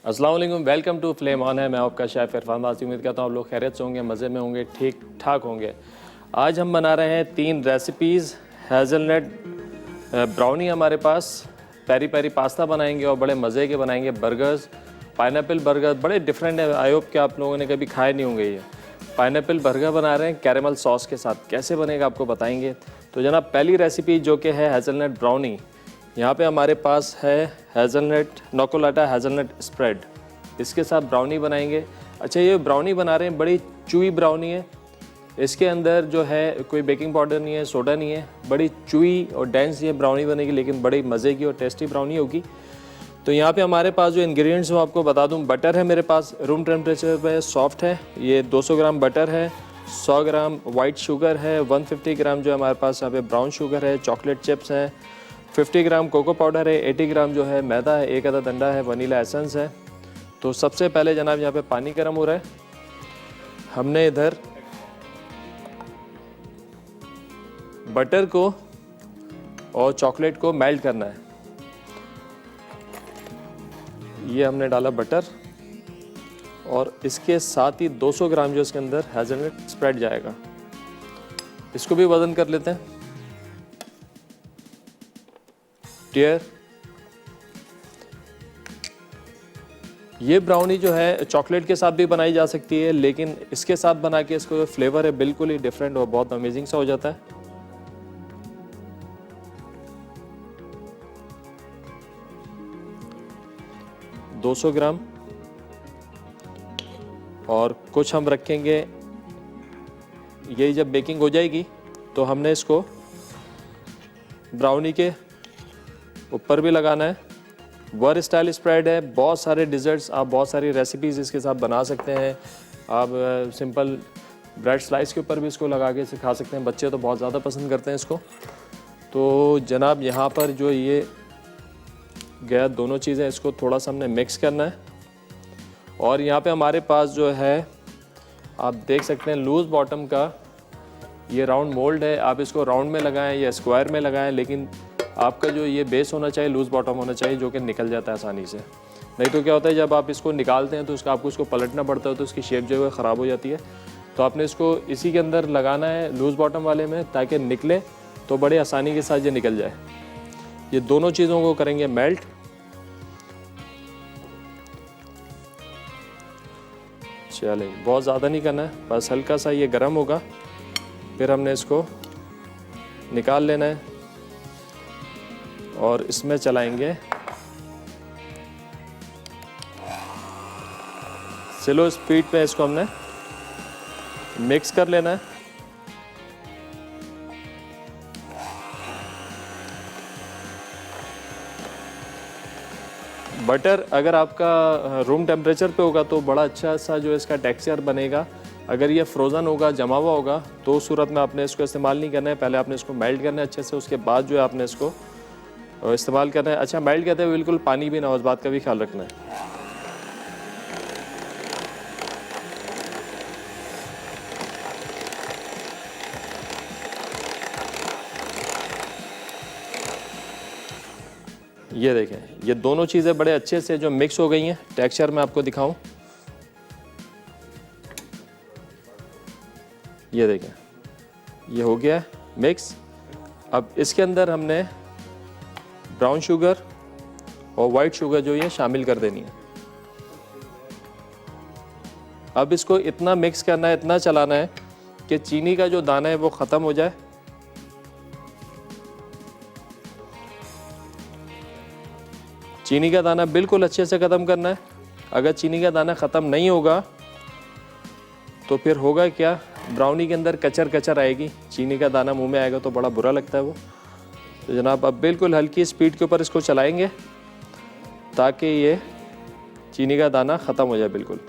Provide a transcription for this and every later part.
अस्सलाम वालेकुम, welcome to flame on है। मैं आपका शेफ़ इरफान वासी। उम्मीद करता हूँ आप लोग खैरियत से होंगे, मज़े में होंगे, ठीक ठाक होंगे। आज हम बना रहे हैं 3 रेसिपीज़। हेज़लनट ब्राउनी हमारे पास, पेरी पेरी पास्ता बनाएंगे और बड़े मज़े के बनाएंगे बर्गर्स, पाइनएप्पल बर्गर। बड़े डिफरेंट है, आई होप कि आप लोगों ने कभी खाए नहीं होंगे। ये पाइनएप्पल बर्गर बना रहे हैं कैरेमल सॉस के साथ। कैसे बनेगा आपको बताएंगे। तो जनाब पहली रेसिपी जो कि है हेज़लनट ब्राउनी। यहाँ पे हमारे पास है हेज़लनट नोकोलाटा हेज़लनट स्प्रेड, इसके साथ ब्राउनी बनाएंगे। अच्छा, ये ब्राउनी बना रहे हैं, बड़ी चूई ब्राउनी है। इसके अंदर जो है कोई बेकिंग पाउडर नहीं है, सोडा नहीं है, बड़ी चूई और डेंस ये ब्राउनी बनेगी, लेकिन बड़ी मज़े की और टेस्टी ब्राउनी होगी। तो यहाँ पे हमारे पास जो इंग्रेडिएंट्स वो आपको बता दूँ। बटर है मेरे पास, रूम टेम्परेचर पे सॉफ्ट है, ये 200 ग्राम बटर है, 100 ग्राम वाइट शुगर है, 150 ग्राम जो हमारे पास यहाँ पे ब्राउन शुगर है, चॉकलेट चिप्स हैं, 50 ग्राम कोको पाउडर है, 80 ग्राम जो है मैदा है, एक आधा डंडा है, वनीला एसेंस है। तो सबसे पहले जनाब यहाँ पे पानी गर्म हो रहा है। हमने इधर बटर को और चॉकलेट को मेल्ट करना है। ये हमने डाला बटर और इसके साथ ही 200 ग्राम जो इसके अंदर हेज़लनट स्प्रेड जाएगा। इसको भी वज़न कर लेते हैं। टीयर ये ब्राउनी जो है चॉकलेट के साथ भी बनाई जा सकती है, लेकिन इसके साथ बना के इसको फ्लेवर है बिल्कुल ही डिफरेंट और बहुत अमेजिंग सा हो जाता है। $200 ग्राम और कुछ हम रखेंगे। यही जब बेकिंग हो जाएगी तो हमने इसको ब्राउनी के ऊपर भी लगाना है। वर स्टाइल स्प्रेड है, बहुत सारे डिज़र्ट्स आप बहुत सारी रेसिपीज़ इसके साथ बना सकते हैं। आप सिंपल ब्रेड स्लाइस के ऊपर भी इसको लगा के खा सकते हैं। बच्चे तो बहुत ज़्यादा पसंद करते हैं इसको। तो जनाब यहाँ पर जो ये गया दोनों चीज़ें, इसको थोड़ा सा हमने मिक्स करना है। और यहाँ पे हमारे पास जो है आप देख सकते हैं लूज़ बॉटम का ये राउंड मोल्ड है। आप इसको राउंड में लगाएं या स्क्वायर में लगाएं, लेकिन आपका जो ये बेस होना चाहिए लूज़ बॉटम होना चाहिए, जो कि निकल जाता है आसानी से। नहीं तो क्या होता है, जब आप इसको निकालते हैं तो उसका आपको इसको पलटना पड़ता है, तो उसकी शेप जो है ख़राब हो जाती है। तो आपने इसको इसी के अंदर लगाना है लूज़ बॉटम वाले में, ताकि निकले तो बड़े आसानी के साथ ये निकल जाए। ये दोनों चीज़ों को करेंगे मेल्ट। चलें, बहुत ज़्यादा नहीं करना है, बस हल्का सा ये गर्म होगा, फिर हमने इसको निकाल लेना है और इसमें चलाएंगे स्लो स्पीड पे। इसको हमने मिक्स कर लेना है। बटर अगर आपका रूम टेम्परेचर पे होगा तो बड़ा अच्छा सा जो इसका टेक्सचर बनेगा। अगर ये फ्रोज़न होगा, जमा हुआ होगा, तो उस सूरत में आपने इसको इस्तेमाल नहीं करना है। पहले आपने इसको मेल्ट करना है अच्छे से, उसके बाद जो है आपने इसको इस्तेमाल करना है। अच्छा, मेल्ट करते हुए बिल्कुल पानी भी ना हो, उस बात का भी ख्याल रखना है। ये देखें, ये दोनों चीज़ें बड़े अच्छे से जो मिक्स हो गई हैं। टेक्सचर मैं आपको दिखाऊं, ये देखें, ये हो गया मिक्स। अब इसके अंदर हमने ब्राउन शुगर और वाइट शुगर जो ये शामिल कर देनी है। अब इसको इतना मिक्स करना है, इतना चलाना है कि चीनी का जो दाना है वो ख़त्म हो जाए। चीनी का दाना बिल्कुल अच्छे से ख़त्म करना है। अगर चीनी का दाना ख़त्म नहीं होगा तो फिर होगा क्या, ब्राउनी के अंदर कचर कचर आएगी, चीनी का दाना मुंह में आएगा तो बड़ा बुरा लगता है वो। तो जनाब अब बिल्कुल हल्की स्पीड के ऊपर इसको चलाएंगे ताकि ये चीनी का दाना ख़त्म हो जाए बिल्कुल।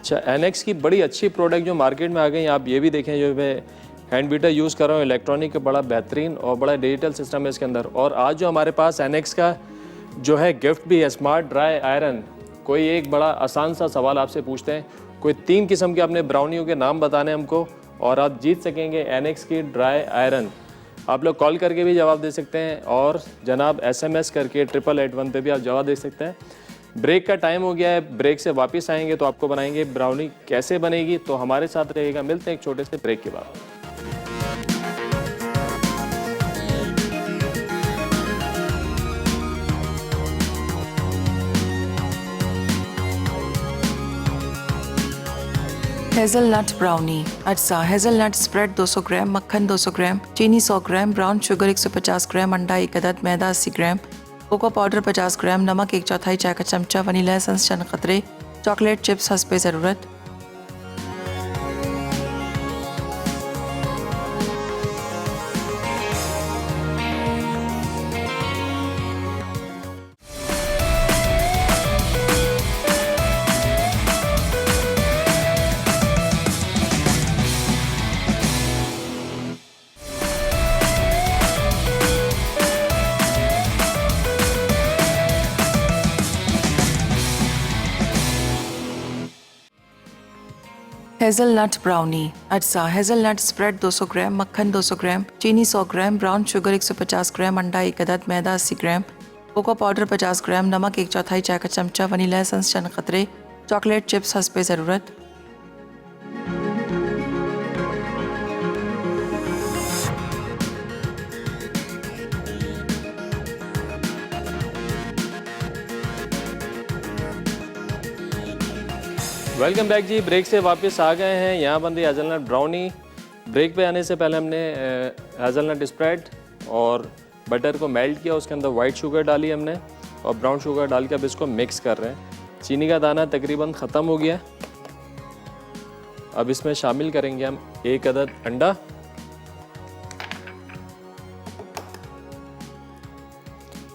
अच्छा, एनएक्स की बड़ी अच्छी प्रोडक्ट जो मार्केट में आ गई, आप ये भी देखें, जो मैं हैंड बीटर यूज़ कर रहा हूँ, इलेक्ट्रॉनिक का बड़ा बेहतरीन और बड़ा डिजिटल सिस्टम है इसके अंदर। और आज जो हमारे पास एनएक्स का जो है गिफ्ट भी है, स्मार्ट ड्राई आयरन। कोई एक बड़ा आसान सा सवाल आपसे पूछते हैं, कोई 3 किस्म के आपने ब्राउनियों के नाम बताने हमको, और आप जीत सकेंगे एनएक्स की ड्राई आयरन। आप लोग कॉल करके भी जवाब दे सकते हैं और जनाब SMS करके 8881 पे भी आप जवाब दे सकते हैं। ब्रेक का टाइम हो गया है, ब्रेक से वापस आएंगे तो आपको बनाएंगे ब्राउनी कैसे बनेगी, तो हमारे साथ रहेगा। मिलते हैं एक छोटे से ब्रेक के बाद। Hazelnut brownie. अज्जा: हेज़लनट स्प्रेड 200 ग्राम, मक्खन 200 ग्राम, चीनी 100 ग्राम, ब्राउन शुगर 150 ग्राम, अंडा 1 अदद, मैदा 80 ग्राम, कोको पाउडर 50 ग्राम, नमक 1/4 चाय का चमचा, वनीला एसेंस चंद क़तरे, चॉकलेट चिप्स हस्बे ज़रूरत। Hazelnut brownie. अज्जा: हेज़लनट स्प्रेड 200 ग्राम, मक्खन 200 ग्राम, चीनी 100 ग्राम, ब्राउन शुगर 150 ग्राम, अंडा 1 अदद, मैदा 80 ग्राम, कोको पाउडर 50 ग्राम, नमक 1/4 चाय का चमचा, वनीला एसेंस चंद क़तरे, चॉकलेट चिप्स हस्बे ज़रूरत। वेलकम बैक जी। ब्रेक से वापस आ गए हैं। यहाँ बन रही हेज़लनट ब्राउनी। ब्रेक पे आने से पहले हमने हेज़लनट स्प्रेड और बटर को मेल्ट किया, उसके अंदर वाइट शुगर डाली हमने और ब्राउन शुगर डाल के अब इसको मिक्स कर रहे हैं। चीनी का दाना तकरीबन ख़त्म हो गया। अब इसमें शामिल करेंगे हम 1 अदद अंडा,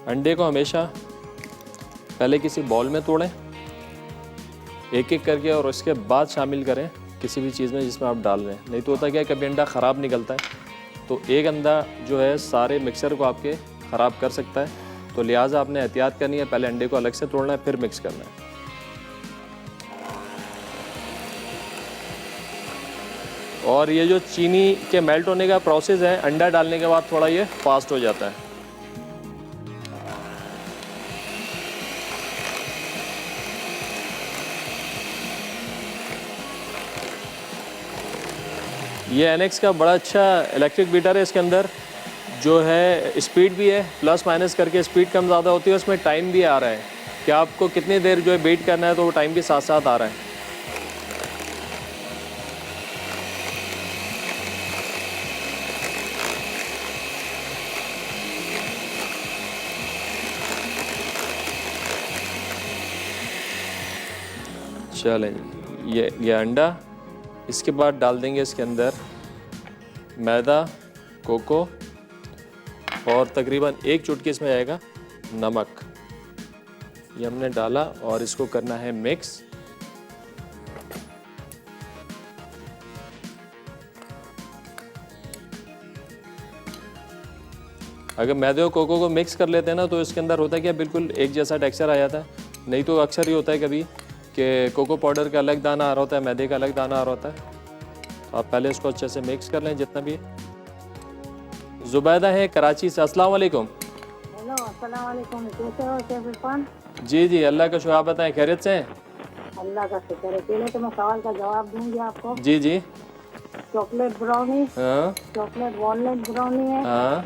अंडे को हमेशा पहले किसी बॉल में तोड़ें एक एक करके, और उसके बाद शामिल करें किसी भी चीज़ में जिसमें आप डाल रहे हैं। नहीं तो होता क्या है, कभी अंडा ख़राब निकलता है, तो एक अंडा जो है सारे मिक्सर को आपके ख़राब कर सकता है। तो लिहाजा आपने एहतियात करनी है, पहले अंडे को अलग से तोड़ना है, फिर मिक्स करना है। और ये जो चीनी के मेल्ट होने का प्रोसेस है, अंडा डालने के बाद थोड़ा ये फास्ट हो जाता है। ये एनएक्स का बड़ा अच्छा इलेक्ट्रिक बीटर है। इसके अंदर जो है स्पीड भी है, प्लस माइनस करके स्पीड कम ज़्यादा होती है, उसमें टाइम भी आ रहा है कि आपको कितनी देर जो है बीट करना है, तो वो टाइम भी साथ साथ आ रहा है। चलें, ये अंडा, इसके बाद डाल देंगे इसके अंदर मैदा, कोको और तकरीबन 1 चुटकी इसमें आएगा नमक। ये हमने डाला और इसको करना है मिक्स। अगर मैदे और कोको को मिक्स कर लेते हैं ना, तो इसके अंदर होता है क्या, बिल्कुल एक जैसा टेक्सचर आ जाता है। नहीं तो अक्सर ये होता है कभी कि कोको पाउडर का अलग दाना आ रहा होता है, मैदे का अलग दाना आ रहा होता है। तो आप पहले इसको अच्छे से मिक्स कर लें जितना भी है। जुबैदा है कराची से। अस्सलाम वालेकुम। हेलो, अस्सलाम वालेकुम। कैसे हो शेफ इरफान? जी जी, अल्लाह का शुक्र। आप बताएं, खैरियत से हैं? अल्लाह का शुक्र है। पहले तो मैं सवाल का जवाब दूंगी आपको। जी जी। चॉकलेट ब्राउनी, हाँ चॉकलेट वॉलनट ब्राउनी है, हाँ,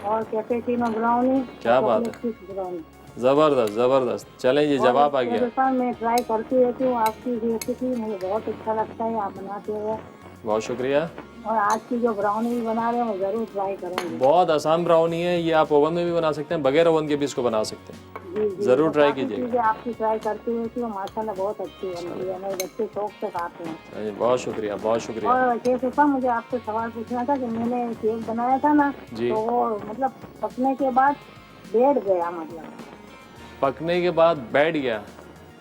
और कैपेचिनो ब्राउनी, क्या बात है, चॉकलेट चिप्स ब्राउनी। ज़बरदस्त ज़बरदस्त। चलें जी, जवाब आ शेफ गया। इरफान, मैं ट्राई करती रहती हूँ आपकी रेसिपी, मुझे बहुत अच्छा लगता है आप बनाते हुए। बहुत शुक्रिया। और आज की जो ब्राउनी भी बना रहे हैं मैं ज़रूर ट्राई करूँगी। बहुत आसान ब्राउनी है ये, आप ओवन में भी बना सकते हैं, बगैर ओवन के भी इसको बना सकते हैं। जी जी, ज़रूर ट्राई काफ़ी कीजिएगा। चीज़ें आपकी ट्राई करती रहती हूँ, माशाल्लाह बहुत अच्छी बनती है, मेरे बच्चे शौक से खाते हैं। बहुत शुक्रिया, बहुत शुक्रिया। और शेफ इरफान, मुझे आपसे सवाल पूछना था कि मैंने केक बनाया था ना, जी। तो वो मतलब पकने के बाद बैठ गया, मतलब। पकने के बाद बैठ गया?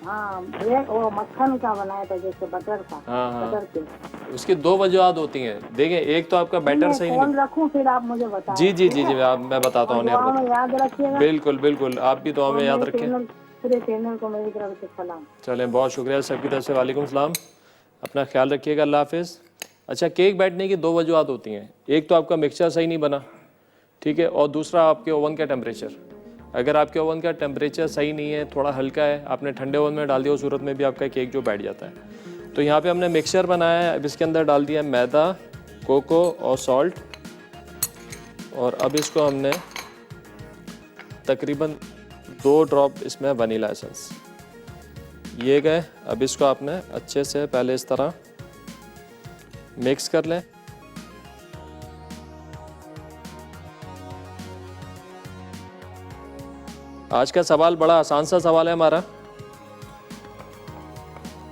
हाँ ब्रेड वो मक्खन का बनाया था जैसे बटर का। हाँ हाँ, बटर के उसकी दो वजूहत होती हैं। देखिए, एक तो आपका बैटर सही नहीं। फोन रखूं फिर आप मुझे बताएं। जी जी जी जी, मैं बताता हूँ, दुआ में याद रखिएगा बिल्कुल बिल्कुल, आप भी दुआ और में याद मेरे रखें। चैनल पूरे चैनल को मेरी तरफ से सलाम। चलें, बहुत शुक्रिया सबकी तरफ से, वालेकुम सलाम। अपना ख्याल रखिएगा, अल्लाह हाफिज़। अच्छा, केक बैठने की दो वजूहत होती हैं। एक तो आपका मिक्सचर सही नहीं बना, ठीक है, और दूसरा आपके ओवन का टेम्परेचर। अगर आपके ओवन का टेम्परेचर सही नहीं है, थोड़ा हल्का है, आपने ठंडे ओवन में डाल दिया, उस सूरत में भी आपका केक जो बैठ जाता है। तो यहाँ पे हमने मिक्सचर बनाया है, अब इसके अंदर डाल दिया मैदा, कोको और सॉल्ट, और अब इसको हमने तकरीबन 2 ड्रॉप इसमें वनीला एसेंस ये गए। अब इसको आपने अच्छे से पहले इस तरह मिक्स कर लें। आज का सवाल बड़ा आसान सा सवाल है हमारा।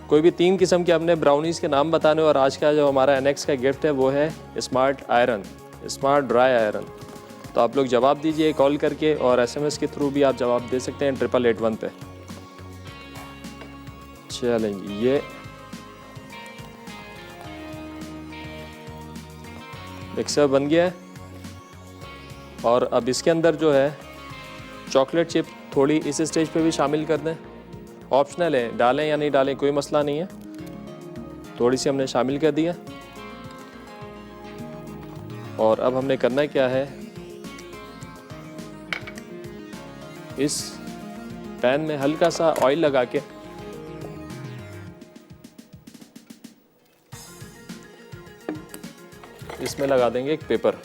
कोई भी 3 किस्म के अपने ब्राउनीज के नाम बताने, और आज का जो हमारा एनेक्स का गिफ्ट है वो है smart iron, smart dry iron. तो आप लोग जवाब दीजिए कॉल करके, और SMS के थ्रू भी आप जवाब दे सकते हैं 8881 पे। चलें, ये मिक्सर बन गया है, और अब इसके अंदर जो है चॉकलेट चिप थोड़ी इस स्टेज पे भी शामिल कर दें। ऑप्शनल है, डालें या नहीं डालें कोई मसला नहीं है, थोड़ी सी हमने शामिल कर दिया। और अब हमने करना क्या है, इस पैन में हल्का सा ऑयल लगा के इसमें लगा देंगे एक पेपर।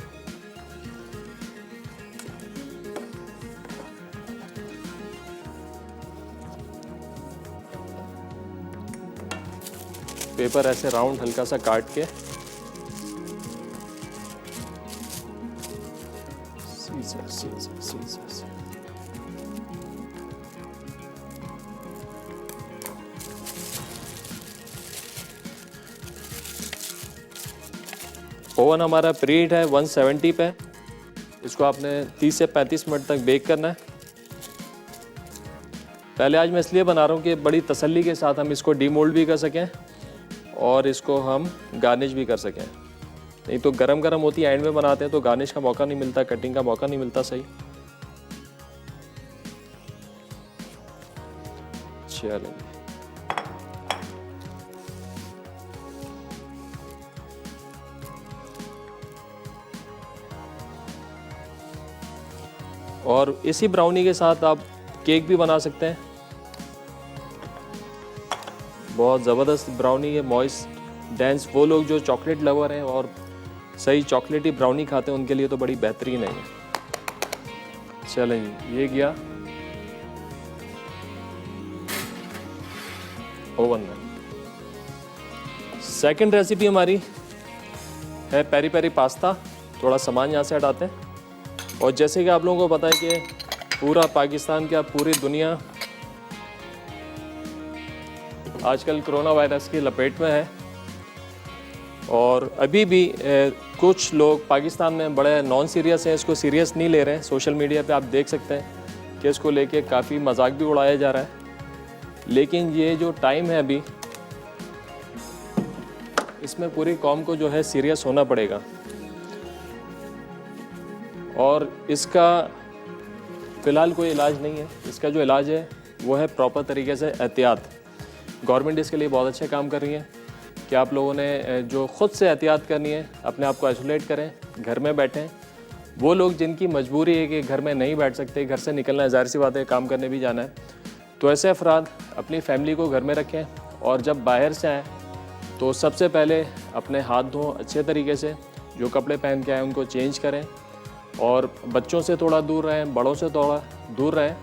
पेपर ऐसे राउंड हल्का सा काट के सीजर सीजर सीजर से ओवन हमारा प्रीहीट है 170 पे। इसको आपने 30 से 35 मिनट तक बेक करना है। पहले आज मैं इसलिए बना रहा हूँ कि बड़ी तसल्ली के साथ हम इसको डीमोल्ड भी कर सकें और इसको हम गार्निश भी कर सकें। नहीं तो गरम गरम होती है, एंड में बनाते हैं तो गार्निश का मौका नहीं मिलता, कटिंग का मौका नहीं मिलता सही। चलें, और इसी ब्राउनी के साथ आप केक भी बना सकते हैं। बहुत ज़बरदस्त ब्राउनी है, मॉइस्ट डेंस। वो लोग जो चॉकलेट लवर हैं और सही चॉकलेटी ब्राउनी खाते हैं उनके लिए तो बड़ी बेहतरीन है। चलें जी, ये गया ओवन में। सेकंड रेसिपी हमारी है पेरी पेरी पास्ता। थोड़ा सामान यहाँ से हटाते हैं। और जैसे कि आप लोगों को पता है कि पूरा पाकिस्तान क्या पूरी दुनिया आजकल कोरोना वायरस की लपेट में है, और अभी भी कुछ लोग पाकिस्तान में बड़े नॉन सीरियस हैं, इसको सीरियस नहीं ले रहे हैं। सोशल मीडिया पे आप देख सकते हैं कि इसको लेके काफ़ी मजाक भी उड़ाया जा रहा है। लेकिन ये जो टाइम है अभी, इसमें पूरी कौम को जो है सीरियस होना पड़ेगा। और इसका फ़िलहाल कोई इलाज नहीं है। इसका जो इलाज है वो है प्रॉपर तरीके से एहतियात। गवर्नमेंट इसके लिए बहुत अच्छे काम कर रही है कि आप लोगों ने जो ख़ुद से एहतियात करनी है, अपने आप को आइसोलेट करें, घर में बैठें। वो लोग जिनकी मजबूरी है कि घर में नहीं बैठ सकते, घर से निकलना है, ज़ाहिर सी बात है काम करने भी जाना है, तो ऐसे अफराद अपनी फैमिली को घर में रखें। और जब बाहर से आएँ तो सबसे पहले अपने हाथ धों अच्छे तरीके से, जो कपड़े पहन के आए उनको चेंज करें, और बच्चों से थोड़ा दूर रहें, बड़ों से थोड़ा दूर रहें,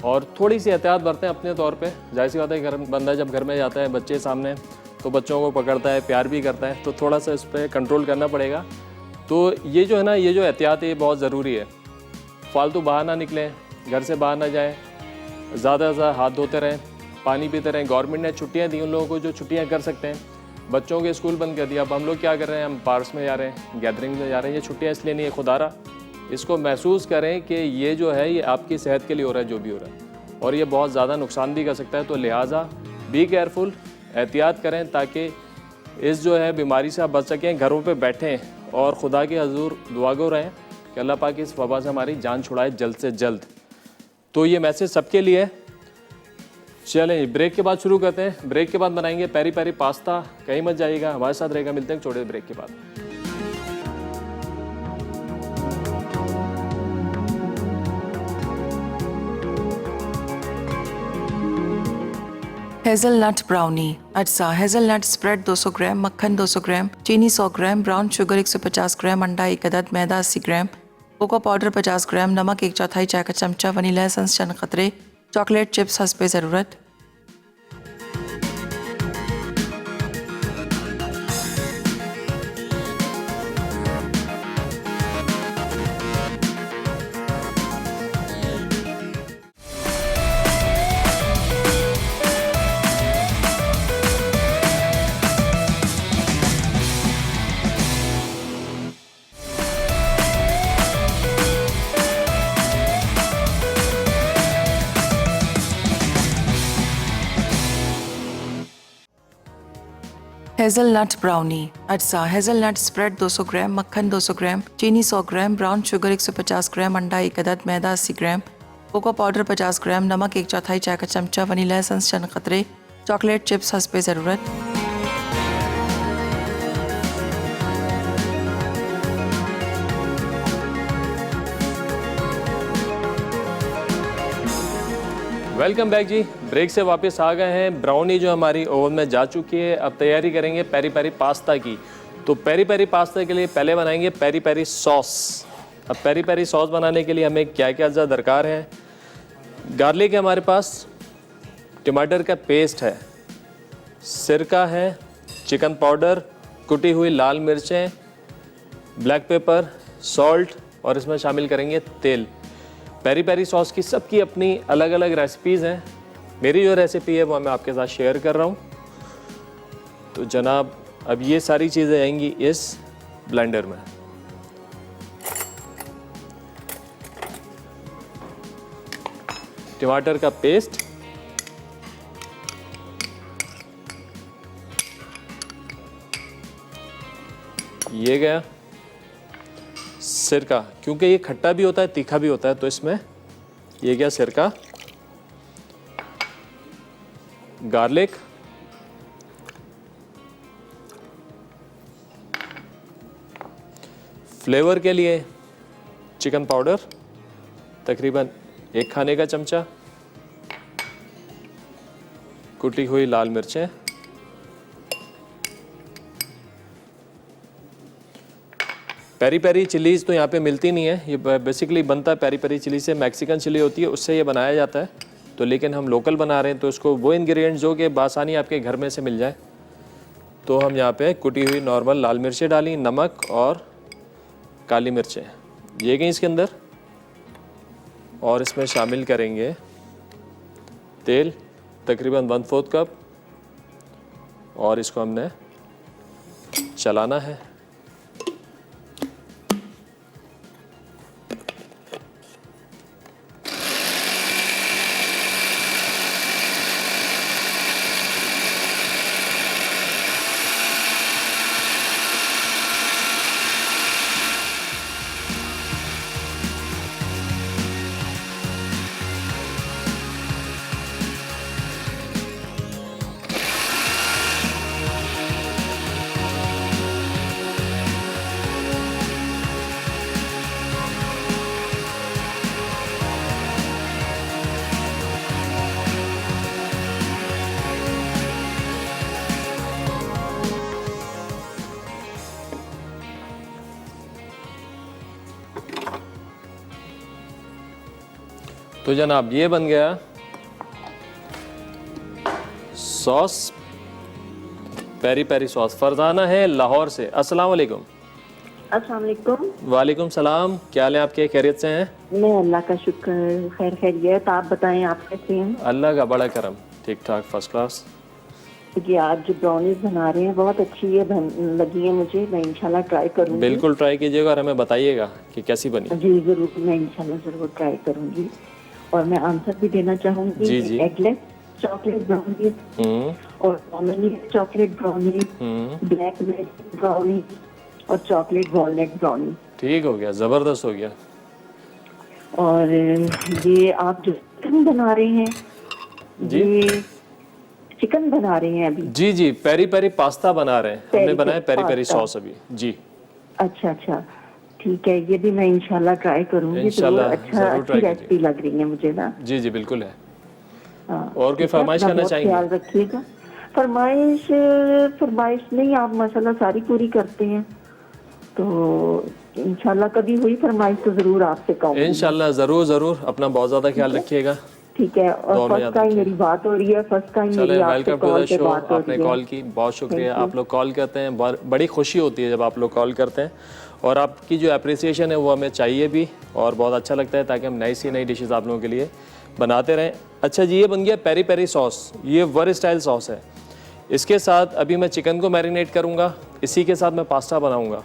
और थोड़ी सी एहतियात बरतें अपने तौर पे। जाहिर सी बात है, घर बंदा जब घर में जाता है बच्चे सामने तो बच्चों को पकड़ता है, प्यार भी करता है, तो थोड़ा सा इस पर कंट्रोल करना पड़ेगा। तो ये जो है ना, ये जो एहतियात है ये बहुत ज़रूरी है। फालतू बाहर ना निकलें, घर से बाहर ना जाएँ, ज़्यादा से ज़्यादा हाथ धोते रहें, पानी पीते रहें। गवर्नमेंट ने छुट्टियाँ दी उन लोगों को जो छुट्टियाँ कर सकते हैं। बच्चों के स्कूल बंद कर दिया, अब हम लोग क्या कर रहे हैं, हम पार्क्स में जा रहे हैं, गैदरिंग में जा रहे हैं। ये छुट्टियाँ इसलिए नहीं है, खुदारा इसको महसूस करें कि ये जो है ये आपकी सेहत के लिए हो रहा है, जो भी हो रहा है। और ये बहुत ज़्यादा नुकसान भी कर सकता है। तो लिहाजा बी केयरफुल, एहतियात करें ताकि इस जो है बीमारी से आप बच सकें। घरों पे बैठें और खुदा के हजूर दुआगो रहें कि अल्लाह पाक इस वबा से हमारी जान छुड़ाए जल्द से जल्द। तो ये मैसेज सबके लिए है। चलें ब्रेक के बाद शुरू करते हैं। ब्रेक के बाद बनाएंगे पेरी पेरी पास्ता। कहीं मत जाइएगा, हमारे साथ रहेगा। मिलते हैं छोटे ब्रेक के बाद। हेज़लनट ब्राउनी अज्जा हेज़लनट स्प्रेड 200 ग्राम, मक्खन 200 ग्राम, चीनी 100 ग्राम, ब्राउन शुगर 150 ग्राम, अंडा 1 अदद, मैदा 80 ग्राम, कोको पाउडर 50 ग्राम, नमक 1/4 चाय का चमचा, वनीला एसेंस चंद क़तरे, चॉकलेट चिप्स हस्बे ज़रूरत। हेज़लनट ब्राउनी अज्जा हेज़लनट स्प्रेड 200 ग्राम, मक्खन 200 ग्राम, चीनी 100 ग्राम, ब्राउन शुगर 150 ग्राम, अंडा 1 अदद, मैदा 80 ग्राम, कोको पाउडर 50 ग्राम, नमक 1/4 चाय का चमचा, वनीला एसेंस चंद क़तरे, चॉकलेट चिप्स हस्बे ज़रूरत। वेलकम बैक जी। ब्रेक से वापस आ गए हैं। ब्राउनी जो हमारी ओवन में जा चुकी है। अब तैयारी करेंगे पेरी पेरी पास्ता की। तो पेरी पेरी पास्ता के लिए पहले बनाएंगे पेरी पेरी सॉस। अब पेरी पेरी सॉस बनाने के लिए हमें क्या क्या अज्जा दरकार है। गार्लिक है हमारे पास, टमाटर का पेस्ट है, सिरका है, चिकन पाउडर, कुटी हुई लाल मिर्चें, ब्लैक पेपर, सॉल्ट और इसमें शामिल करेंगे तेल। पेरी पेरी सॉस की सबकी अपनी अलग अलग रेसिपीज़ हैं। मेरी जो रेसिपी है वो मैं आपके साथ शेयर कर रहा हूँ। तो जनाब अब ये सारी चीज़ें आएंगी इस ब्लेंडर में। टमाटर का पेस्ट, ये गया सिरका, क्योंकि ये खट्टा भी होता है तीखा भी होता है तो इसमें ये गया सिरका। गार्लिक, फ्लेवर के लिए चिकन पाउडर तकरीबन 1 खाने का चमचा, कुटी हुई लाल मिर्चें, पेरी पेरी चिलीज़ तो यहाँ पे मिलती नहीं है। ये बेसिकली बनता है पेरी पेरी चिली से, मैक्सिकन चिली होती है उससे ये बनाया जाता है। तो लेकिन हम लोकल बना रहे हैं तो इसको वो इंग्रेडिएंट्स जो कि बासानी आपके घर में से मिल जाए। तो हम यहाँ पे कुटी हुई नॉर्मल लाल मिर्चें डाली, नमक और काली मिर्चें ये गई इसके अंदर। और इसमें शामिल करेंगे तेल तकरीबन 1/4 कप और इसको हमने चलाना है। तो जनाब ये बन गया sauce, peri peri sauce. Farzana है लाहौर से। अस्सलाम वालेकुम। अस्सलाम वालेकुम। वालेकुम सलाम। क्या हाल है आपके, खैरियत से हैं? मैं अल्लाह का शुक्र खैर खैरियत। आप बताएं आप कैसे हैं? अल्लाह का बड़ा करम, ठीक ठाक फर्स्ट क्लास। जी आप जो ब्राउनीज बना रहे हैं बहुत अच्छी है लगी है मुझे। मैं इंशाल्लाह ट्राई करूंगी। बिल्कुल ट्राई कीजिएगा और हमें बताइएगा कि कैसी बनी। जी ज़रूर, मैं इंशाल्लाह ज़रूर ट्राई करूंगी। और मैं आंसर भी देना चाहूंगी जी, जी। एगलेस चॉकलेट ब्राउनी और omelette chocolate brownie, blackberry brownie और चॉकलेट वॉलनट ब्राउनी। ठीक हो गया, ज़बरदस्त हो गया। और ये आप जो चिकन बना रहे हैं, जी। ये चिकन बना रहे हैं अभी? जी जी, पेरी पेरी पास्ता बना रहे हैं, हमने पेरी बनाया पेरी पेरी पास्ता। सॉस अभी। जी अच्छा अच्छा, ठीक है, ये भी मैं इंशाल्लाह ट्राई करूंगी। इंशाल्लाह, अच्छा, ज़रूर अच्छी ट्राई कीजिए। रेसिपी लग रही है मुझे ना। जी जी बिल्कुल है। हाँ, और कोई ठीक है, फरमाइश अपना करना बहुत चाहेंगे? ख्याल रखिएगा। फरमाइश फरमाइश नहीं, आप मसाला सारी पूरी करते हैं, तो इंशाल्लाह कभी हुई फरमाइश तो जरूर आपसे कहूँगी। इंशाल्लाह, ज़रूर ज़रूर, अपना बहुत ज़्यादा ख्याल रखिएगा। ठीक है, दुआ और में फर्स्ट याद टाइम रखिए। मेरी बात हो रही है, फर्स्ट टाइम चले, मेरी आपसे welcome to call the pay show. बात हो आपने रही है। कॉल की, बहुत शुक्रिया। Thank you. आप लोग कॉल करते हैं, बड़ी खुशी होती है जब आप लोग कॉल करते हैं, और आपकी जो अप्रिसिएशन है वो हमें चाहिए भी, और बहुत अच्छा लगता है, ताकि हम नई सी नई डिशेज़ आप लोगों के लिए बनाते रहें। अच्छा जी, ये बन गया पेरी पेरी सॉस, ये वर स्टाइल सॉस है। इसके साथ अभी मैं चिकन को मैरिनेट करूँगा, इसी के साथ मैं पास्ता बनाऊँगा,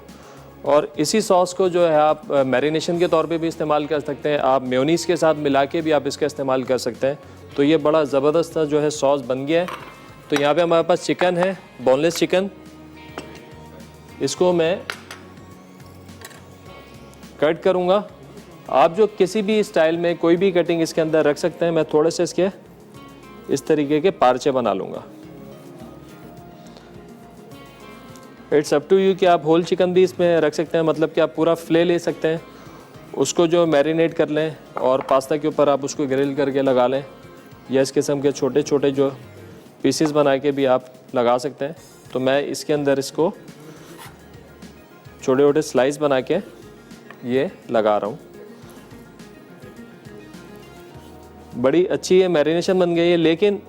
और इसी सॉस को जो है आप मैरिनेशन के तौर पे भी इस्तेमाल कर सकते हैं, आप मेयोनीज़ के साथ मिला के भी आप इसका इस्तेमाल कर सकते हैं। तो ये बड़ा ज़बरदस्त जो है सॉस बन गया है। तो यहाँ पे हमारे पास चिकन है, बोनलेस चिकन, इसको मैं कट करूँगा। आप जो किसी भी स्टाइल में कोई भी कटिंग इसके अंदर रख सकते हैं। मैं थोड़े से इसके इस तरीके के पार्चे बना लूँगा। इट्स अप टू यू कि आप होल चिकन भी इसमें रख सकते हैं, मतलब कि आप पूरा फिले ले सकते हैं, उसको जो मैरिनेट कर लें और पास्ता के ऊपर आप उसको ग्रिल करके लगा लें, या इस किस्म के छोटे छोटे जो पीसेस बना के भी आप लगा सकते हैं। तो मैं इसके अंदर इसको छोटे छोटे स्लाइस बना के ये लगा रहा हूँ। बड़ी अच्छी ये मैरिनेशन बन गई है, लेकिन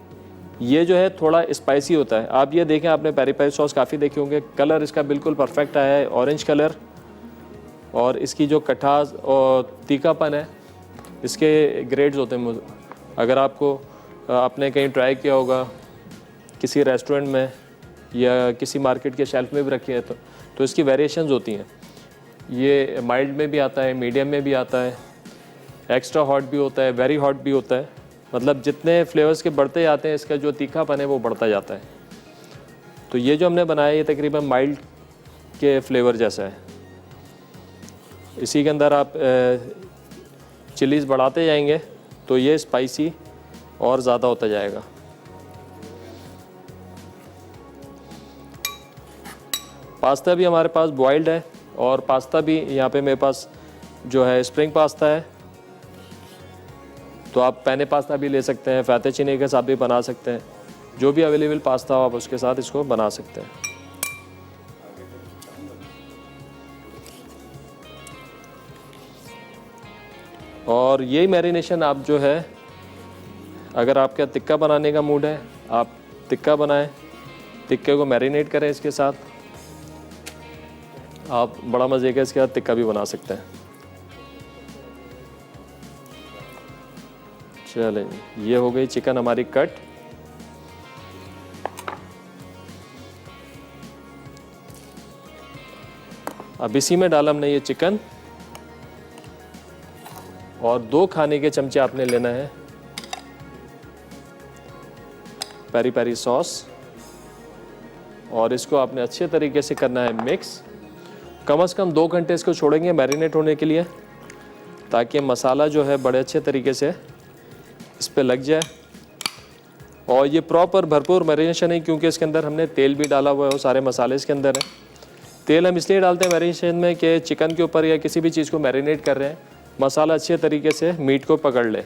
ये जो है थोड़ा स्पाइसी होता है। आप ये देखें, आपने पेरी पेरी सॉस काफ़ी देखे होंगे, कलर इसका बिल्कुल परफेक्ट आया है, ऑरेंज कलर, और इसकी जो खटास और तीखापन है, इसके ग्रेड्स होते हैं। अगर आपने कहीं ट्राई किया होगा किसी रेस्टोरेंट में या किसी मार्केट के शेल्फ में भी रखी है, तो इसकी वेरिएशंस होती हैं। ये माइल्ड में भी आता है, मीडियम में भी आता है, एक्स्ट्रा हॉट भी होता है, वेरी हॉट भी होता है। मतलब जितने फ्लेवर्स के बढ़ते जाते हैं, इसका जो तीखापन है वो बढ़ता जाता है। तो ये जो हमने बनाया ये तकरीबन माइल्ड के फ्लेवर जैसा है। इसी के अंदर आप चिलीज़ बढ़ाते जाएंगे तो ये स्पाइसी और ज़्यादा होता जाएगा। पास्ता भी हमारे पास बॉइल्ड है, और पास्ता भी यहाँ पे मेरे पास जो है स्प्रिंग पास्ता है। तो आप पैने पास्ता भी ले सकते हैं, फैतेचीनी के साथ भी बना सकते हैं, जो भी अवेलेबल पास्ता हो आप उसके साथ इसको बना सकते हैं। और यही मैरिनेशन आप जो है, अगर आपका टिक्का बनाने का मूड है, आप टिक्का बनाएं, टिक्के को मैरिनेट करें, इसके साथ आप बड़ा मज़े का इसके साथ टिक्का भी बना सकते हैं। चलें, ये हो गई चिकन हमारी कट। अब इसी में डाला हमने ये चिकन, और 2 खाने के चमचे आपने लेना है पेरी पेरी सॉस, और इसको आपने अच्छे तरीके से करना है मिक्स। कम से कम 2 घंटे इसको छोड़ेंगे मैरिनेट होने के लिए, ताकि मसाला जो है बड़े अच्छे तरीके से इस पे लग जाए। और ये प्रॉपर भरपूर मैरिनेशन है, क्योंकि इसके अंदर हमने तेल भी डाला हुआ है, वो सारे मसाले इसके अंदर हैं। तेल हम इसलिए डालते हैं मैरिनेशन में कि चिकन के ऊपर या किसी भी चीज़ को मैरिनेट कर रहे हैं, मसाला अच्छे तरीके से मीट को पकड़ ले।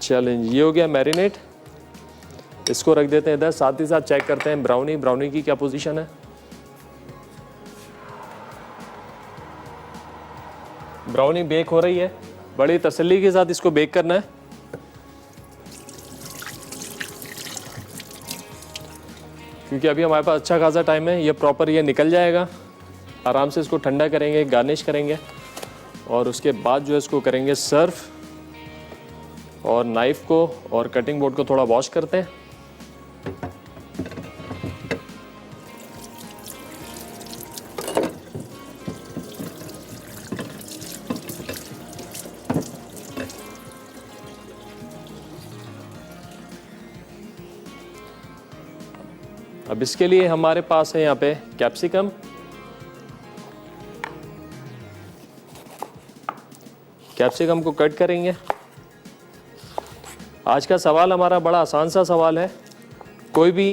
चलें, ये हो गया मैरिनेट, इसको रख देते हैं इधर। साथ ही साथ चेक करते हैं ब्राउनी की क्या पोजीशन है। ब्राउनी बेक हो रही है, बड़ी तसल्ली के साथ इसको बेक करना है। क्योंकि अभी हमारे पास अच्छा खासा टाइम है, ये प्रॉपर ये निकल जाएगा। आराम से इसको ठंडा करेंगे, गार्निश करेंगे, और उसके बाद जो है इसको करेंगे सर्व। और नाइफ़ को और कटिंग बोर्ड को थोड़ा वॉश करते हैं। अब इसके लिए हमारे पास है यहाँ पे कैप्सिकम, कैप्सिकम को कट करेंगे। आज का सवाल हमारा बड़ा आसान सा सवाल है। कोई भी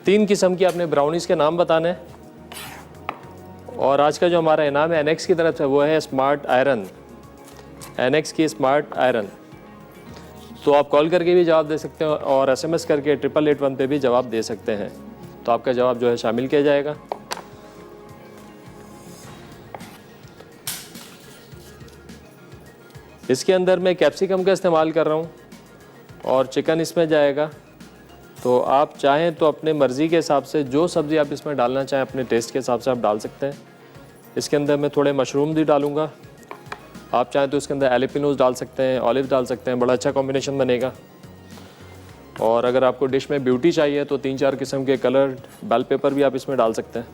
3 किस्म की आपने ब्राउनीज के नाम बताने हैं और आज का जो हमारा इनाम है एनएक्स की तरफ से वो है स्मार्ट आयरन, एनएक्स की स्मार्ट आयरन। तो आप कॉल करके भी जवाब दे सकते हो और एसएमएस करके 8881 पे भी जवाब दे सकते हैं। तो आपका जवाब जो है शामिल किया जाएगा। इसके अंदर मैं कैप्सिकम का इस्तेमाल कर रहा हूँ और चिकन इसमें जाएगा। तो आप चाहें तो अपने मर्ज़ी के हिसाब से जो सब्ज़ी आप इसमें डालना चाहें अपने टेस्ट के हिसाब से आप डाल सकते हैं। इसके अंदर मैं थोड़े मशरूम भी डालूँगा। आप चाहें तो इसके अंदर एलिपिनोज डाल सकते हैं, ऑलिव डाल सकते हैं, बड़ा अच्छा कॉम्बिनेशन बनेगा। और अगर आपको डिश में ब्यूटी चाहिए तो 3-4 किस्म के कलर बेल पेपर भी आप इसमें डाल सकते हैं।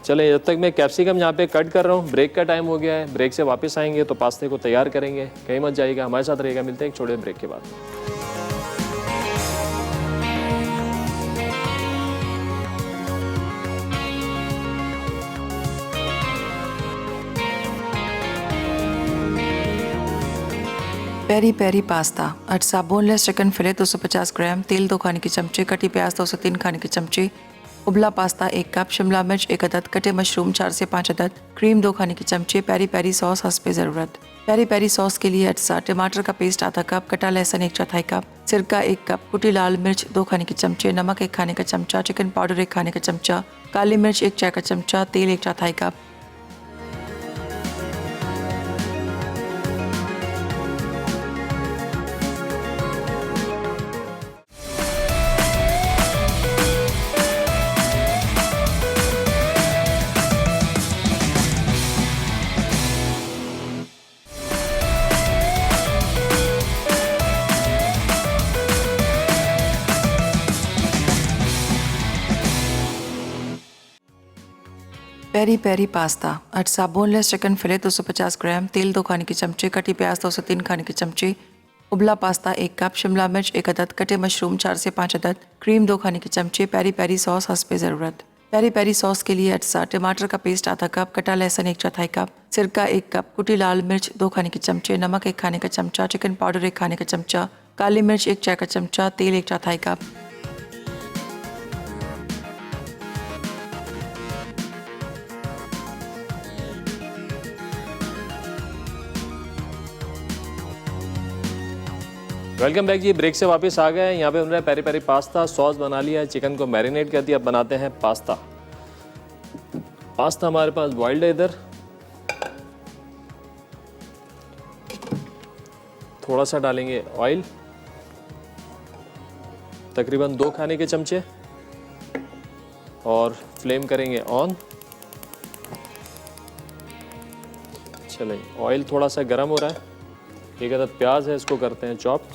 चलें, जब तक मैं कैप्सिकम यहाँ पे कट कर रहा हूँ, ब्रेक का टाइम हो गया है। ब्रेक से वापस आएंगे तो पास्ते को तैयार करेंगे। कहीं मत जाइएगा, हमारे साथ रहेगा। मिलते हैं एक छोटे ब्रेक के बाद। पेरी पेरी पास्ता, अटसा बोनलेस चिकन फिले 250 ग्राम, तेल 2 खाने के चमचे, कटी प्याज 203 खाने के चमचे, उबला पास्ता 1 कप, शिमला मिर्च 1 अदद, कटे मशरूम 4 से 5 अदद, क्रीम 2 खाने के चमचे, पेरी पेरी सॉस हस्ब ज़रूरत। पेरी पेरी सॉस के लिए अटसा, टमाटर का पेस्ट आधा कप, कटा लहसुन 1/4 कप, सिरका 1 कप, कुटी लाल मिर्च 2 खाने के चमचे, नमक 1 खाने का चमचा, चिकन पाउडर 1 खाने का चमचा, काली मिर्च 1 चाय का चमचा, तेल 1/4 कप। पेरी पेरी पास्ता, अटसा बोनलेस चिकन फिले 250 ग्राम, तेल 2 खाने के चमचे, कटी प्याज 203 खाने के चमचे, उबला पास्ता 1 कप, शिमला मिर्च 1 अदद, कटे मशरूम 4 से 5 अदद, क्रीम 2 खाने के चमचे, पेरी पेरी सॉस हस्ब ज़रूरत। पेरी पेरी सॉस के लिए अटसा, टमाटर का पेस्ट आधा कप, कटा लहसुन 1/4 कप, सिरका 1 कप, कुटी लाल मिर्च 2 खाने के चमचे, नमक 1 खाने का चमचा, चिकन पाउडर 1 खाने का चमचा, काली मिर्च 1 चाय का चमचा, तेल 1/4 कप। वेलकम बैक जी। ब्रेक से वापस आ गए। यहाँ पे हमने पेरी पेरी पास्ता सॉस बना लिया है, चिकन को मैरिनेट कर दिया। अब बनाते हैं पास्ता। पास्ता हमारे पास बॉइल्ड है। इधर थोड़ा सा डालेंगे ऑयल, तकरीबन 2 खाने के चमचे, और फ्लेम करेंगे ऑन। चलें, ऑयल थोड़ा सा गर्म हो रहा है। 1 अदद प्याज है, इसको करते हैं चॉप।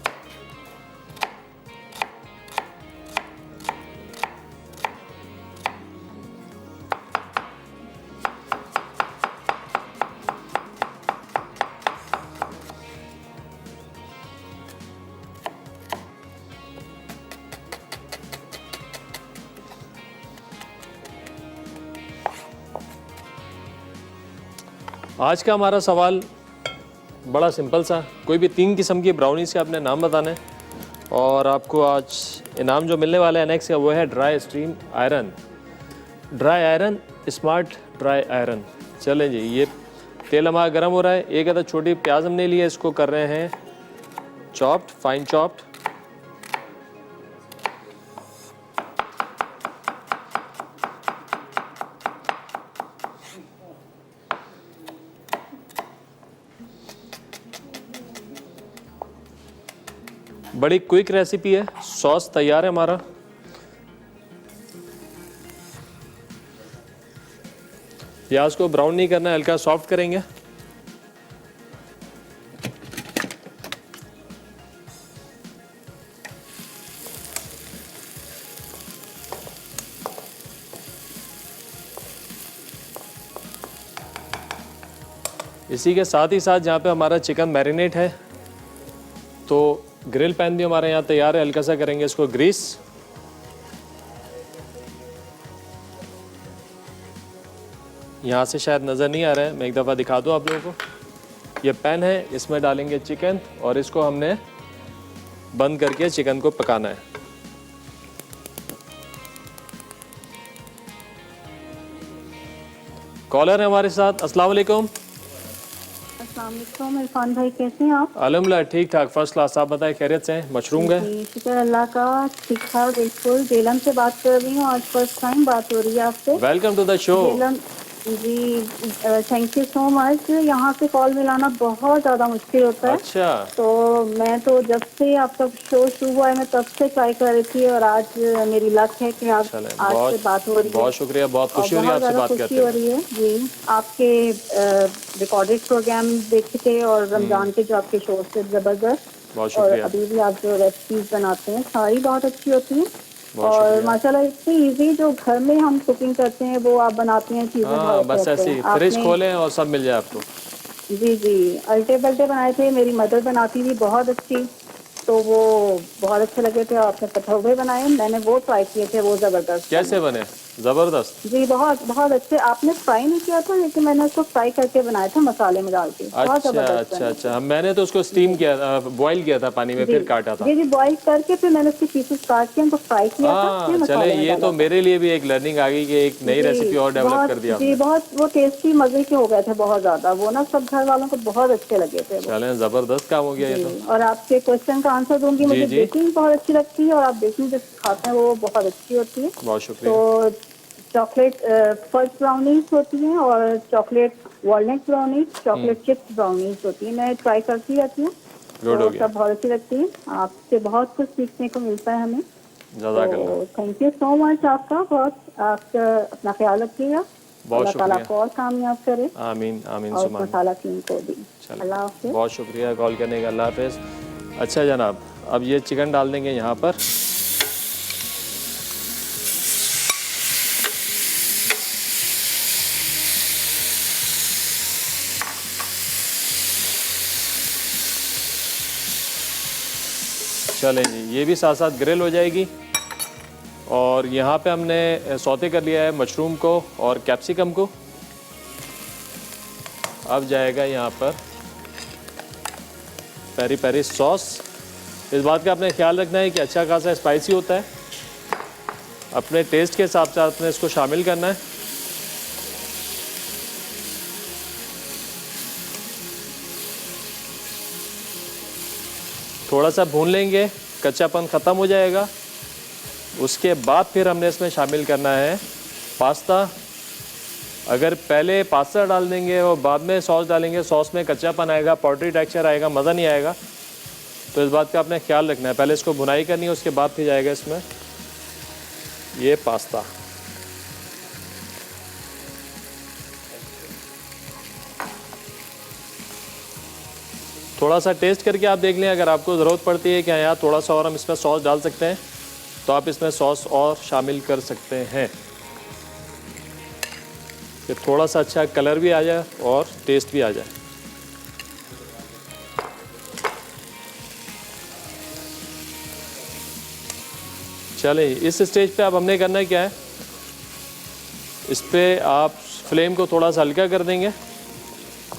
आज का हमारा सवाल बड़ा सिंपल सा, कोई भी 3 किस्म की ब्राउनीज के आपने नाम बताने हैं और आपको आज इनाम जो मिलने वाला है नेक्स्ट का वो है dry steam iron, dry iron, smart dry iron. चलें जी, ये तेल हमारा गर्म हो रहा है। 1 अदद छोटी प्याज हमने ली है, इसको कर रहे हैं चॉप्ड, फाइन चॉप्ड। बड़ी क्विक रेसिपी है। सॉस तैयार है हमारा। प्याज को ब्राउन नहीं करना है, हल्का सॉफ्ट करेंगे। इसी के साथ ही साथ जहाँ पे हमारा चिकन मैरिनेट है, तो ग्रिल पैन भी हमारे यहाँ तैयार है। हल्का सा करेंगे इसको ग्रीस। यहाँ से शायद नज़र नहीं आ रहा है, मैं एक दफ़ा दिखा दूँ आप लोगों को। ये पैन है, इसमें डालेंगे चिकन और इसको हमने बंद करके चिकन को पकाना है। कॉलर है हमारे साथ। अस्सलाम वालेकुम। अस्सलाम वालेकुम। इरफान भाई कैसे हैं आप? अल्हम्दुलिल्लाह ठीक ठाक, फर्स्ट क्लास। आप बताएं, खैरियत से हैं? मशरूम गए? जी, शुक्र अल्लाह का, ठीक ठाक बिल्कुल। जेलम से बात कर रही हूँ, आज फर्स्ट टाइम बात हो रही है आपसे। Welcome to the show. Jhelum ji, thank you so much. यहाँ से कॉल मिलाना बहुत ज़्यादा मुश्किल होता है। अच्छा, तो मैं तो जब से आपका शो शुरू हुआ है मैं तब से ट्राई कर रही थी और आज मेरी लक है कि आप चलें, आज से बात हो रही है। बहुत शुक्रिया, बहुत खुशी हो रही है बहुत आपसे ज़्यादा बात खुशी करते हो हुए। रही है जी। आपके रिकॉर्डेड प्रोग्राम देखे थे और रमजान के जो आपके शो थे ज़बरदस्त। बहुत और शुक्रिया। अभी भी आप जो रेसिपीज बनाते हैं सारी बहुत अच्छी होती हैं। बहुत और शुक्रिया। माशाल्लाह इतनी इजी जो घर में हम कुकिंग करते हैं वो आप बनाती हैं, चीज़ें हाँ, बहुत बस अच्छी ऐसे होती ही हैं। फ्रिज आपने खोलें और सब मिल जाए आपको। जी जी अल्टे बल्टे बनाए थे, मेरी मदर बनाती थी बहुत अच्छी, तो वो बहुत अच्छे लगे थे। और आपने पठौड़े बनाए, मैंने वो ट्राई किए थे, वो ज़बरदस्त कैसे बने? ज़बरदस्त। जी, बहुत बहुत अच्छे। आपने फ्राई नहीं किया था लेकिन मैंने उसको फ्राई करके बनाया था मसाले में डाल के, बहुत अच्छा ज़बरदस्त अच्छा बने। अच्छा, मैंने तो उसको स्टीम किया था, बॉईल किया था पानी में, जी फिर काटा था। जी जी, बॉईल करके फिर मैंने उसके पीसेस काट के उनको फ्राई किया था, फिर हाँ, चले, मसाले में ये डाला तो था। मेरे लिए भी एक लर्निंग आ गई कि एक नई जी, रेसिपी और डेवलप बहुत कर दिया जी, आपने। बहुत वो टेस्टी मजे के हो गए थे, बहुत ज्यादा। वो ना सब घर वालों को बहुत अच्छे लगे थे वो। चलें, ज़बरदस्त काम हो गया ये तो। जी, और आपके क्वेश्चन का आंसर दूंगी। मुझे जी। बेकिंग बहुत अच्छी लगती है और आप बेकिंग जो सिखाते हैं वो बहुत अच्छी होती है। बहुत शुक्रिया। तो चॉकलेट फर्स्ट ब्राउनीज होती हैं और chocolate walnut brownies, chocolate chips brownies होती हैं, मैं ट्राई करती रहती हूँ। गुड हो तो गया। सब बहुत अच्छी लगती है। आपसे बहुत कुछ सीखने को मिलता है हमें। जज़ाकल्लाह। तो थैंक यू सो मच आपका। बहुत आपका अपना ख्याल रखिएगा। बहुत अल्लाह ताला शुक्रिया। आपको और कामयाब करे आमीन आमीन और सुमान। मसाला टीम को भी। चलो, अल्लाह हाफिज़। बहुत शुक्रिया कॉल करने का। अल्लाह हाफिज़। अच्छा जनाब, अब ये चिकन डाल देंगे यहाँ पर। चलें जी, ये भी साथ साथ ग्रिल हो जाएगी। और यहाँ पे हमने सौते कर लिया है मशरूम को और कैप्सिकम को। अब जाएगा यहाँ पर पेरी पेरी सॉस। इस बात का आपने ख्याल रखना है कि अच्छा खासा स्पाइसी होता है। अपने टेस्ट के हिसाब से आपने इसको शामिल करना है। थोड़ा सा भून लेंगे, कच्चापन ख़त्म हो जाएगा। उसके बाद फिर हमने इसमें शामिल करना है पास्ता। अगर पहले पास्ता डाल देंगे और बाद में सॉस डालेंगे, सॉस में कच्चापन आएगा, पाउडरी टेक्सचर आएगा, मज़ा नहीं आएगा। तो इस बात का आपने ख्याल रखना है। पहले इसको भुनाई करनी है, उसके बाद फिर जाएगा इसमें ये पास्ता। थोड़ा सा टेस्ट करके आप देख लें, अगर आपको ज़रूरत पड़ती है कि यहाँ थोड़ा सा और हम इसमें सॉस डाल सकते हैं तो आप इसमें सॉस और शामिल कर सकते हैं कि थोड़ा सा अच्छा कलर भी आ जाए और टेस्ट भी आ जाए। चलिए, इस स्टेज पे अब हमने करना है क्या है, इस पर आप फ्लेम को थोड़ा सा हल्का कर देंगे।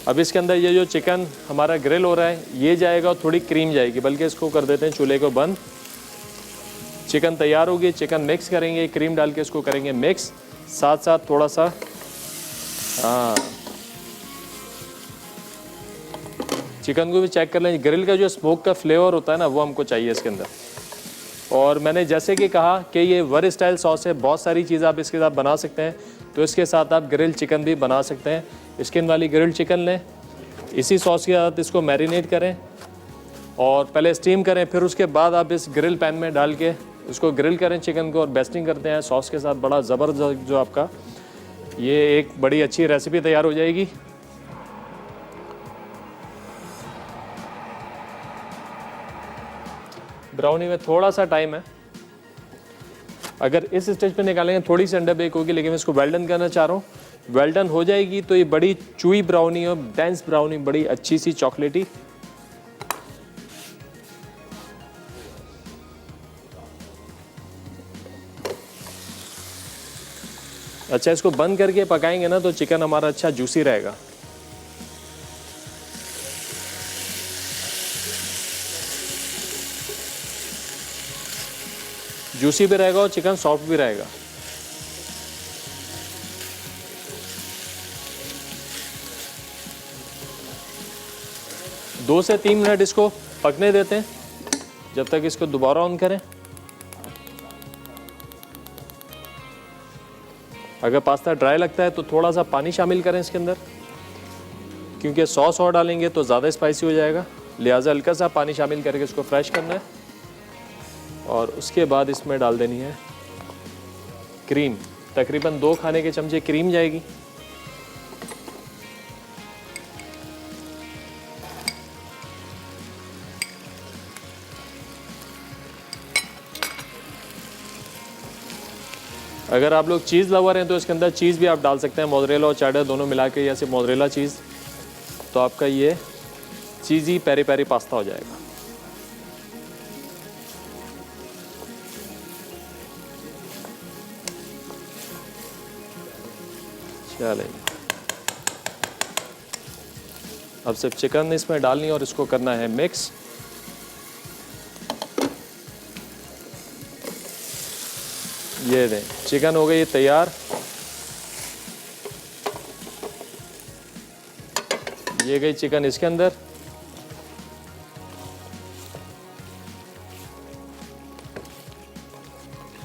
अब इसके अंदर ये जो चिकन हमारा ग्रिल हो रहा है ये जाएगा और थोड़ी क्रीम जाएगी, बल्कि इसको कर देते हैं चूल्हे को बंद। चिकन तैयार होगी, चिकन मिक्स करेंगे, क्रीम डाल के इसको करेंगे मिक्स। साथ साथ थोड़ा सा चिकन को भी चेक कर लें। ग्रिल का जो स्मोक का फ्लेवर होता है ना, वो हमको चाहिए इसके अंदर। और मैंने जैसे कि कहा कि ये वर स्टाइल सॉस है, बहुत सारी चीज़ आप इसके साथ बना सकते हैं। तो इसके साथ आप ग्रिल चिकन भी बना सकते हैं। स्किन वाली ग्रिल चिकन लें, इसी सॉस के साथ इसको मैरिनेट करें और पहले स्टीम करें, फिर उसके बाद आप इस ग्रिल पैन में डाल के उसको ग्रिल करें चिकन को और बेस्टिंग करते हैं सॉस के साथ। बड़ा ज़बरदस्त जो आपका ये एक बड़ी अच्छी रेसिपी तैयार हो जाएगी। ब्राउनी में थोड़ा सा टाइम है, अगर इस स्टेज पे निकालेंगे थोड़ी सी अंडर बेक होगी, लेकिन मैं इसको वेल डन करना चाह रहा हूँ। वेल डन हो जाएगी तो ये बड़ी चूई ब्राउनी और डेंस ब्राउनी, बड़ी अच्छी सी चॉकलेटी। अच्छा, इसको बंद करके पकाएंगे ना तो चिकन हमारा अच्छा जूसी रहेगा। जूसी भी रहेगा और चिकन सॉफ्ट भी रहेगा। दो से 3 मिनट इसको पकने देते हैं, जब तक इसको दोबारा ऑन करें। अगर पास्ता ड्राई लगता है तो थोड़ा सा पानी शामिल करें इसके अंदर, क्योंकि सॉस और डालेंगे तो ज़्यादा स्पाइसी हो जाएगा, लिहाजा हल्का सा पानी शामिल करके इसको फ्रेश करना है। और उसके बाद इसमें डाल देनी है क्रीम, तकरीबन 2 खाने के चमचे क्रीम जाएगी। अगर आप लोग चीज़ लवर हैं तो इसके अंदर चीज़ भी आप डाल सकते हैं, मोज़रेला और चेडर दोनों मिला के, या सिर्फ मोज़रेला चीज़, तो आपका ये चीज़ी पेरी पेरी पास्ता हो जाएगा। चलें, अब सिर्फ चिकन इसमें डालनी और इसको करना है मिक्स। ये दें, चिकन हो गई तैयार। ये गई चिकन इसके अंदर।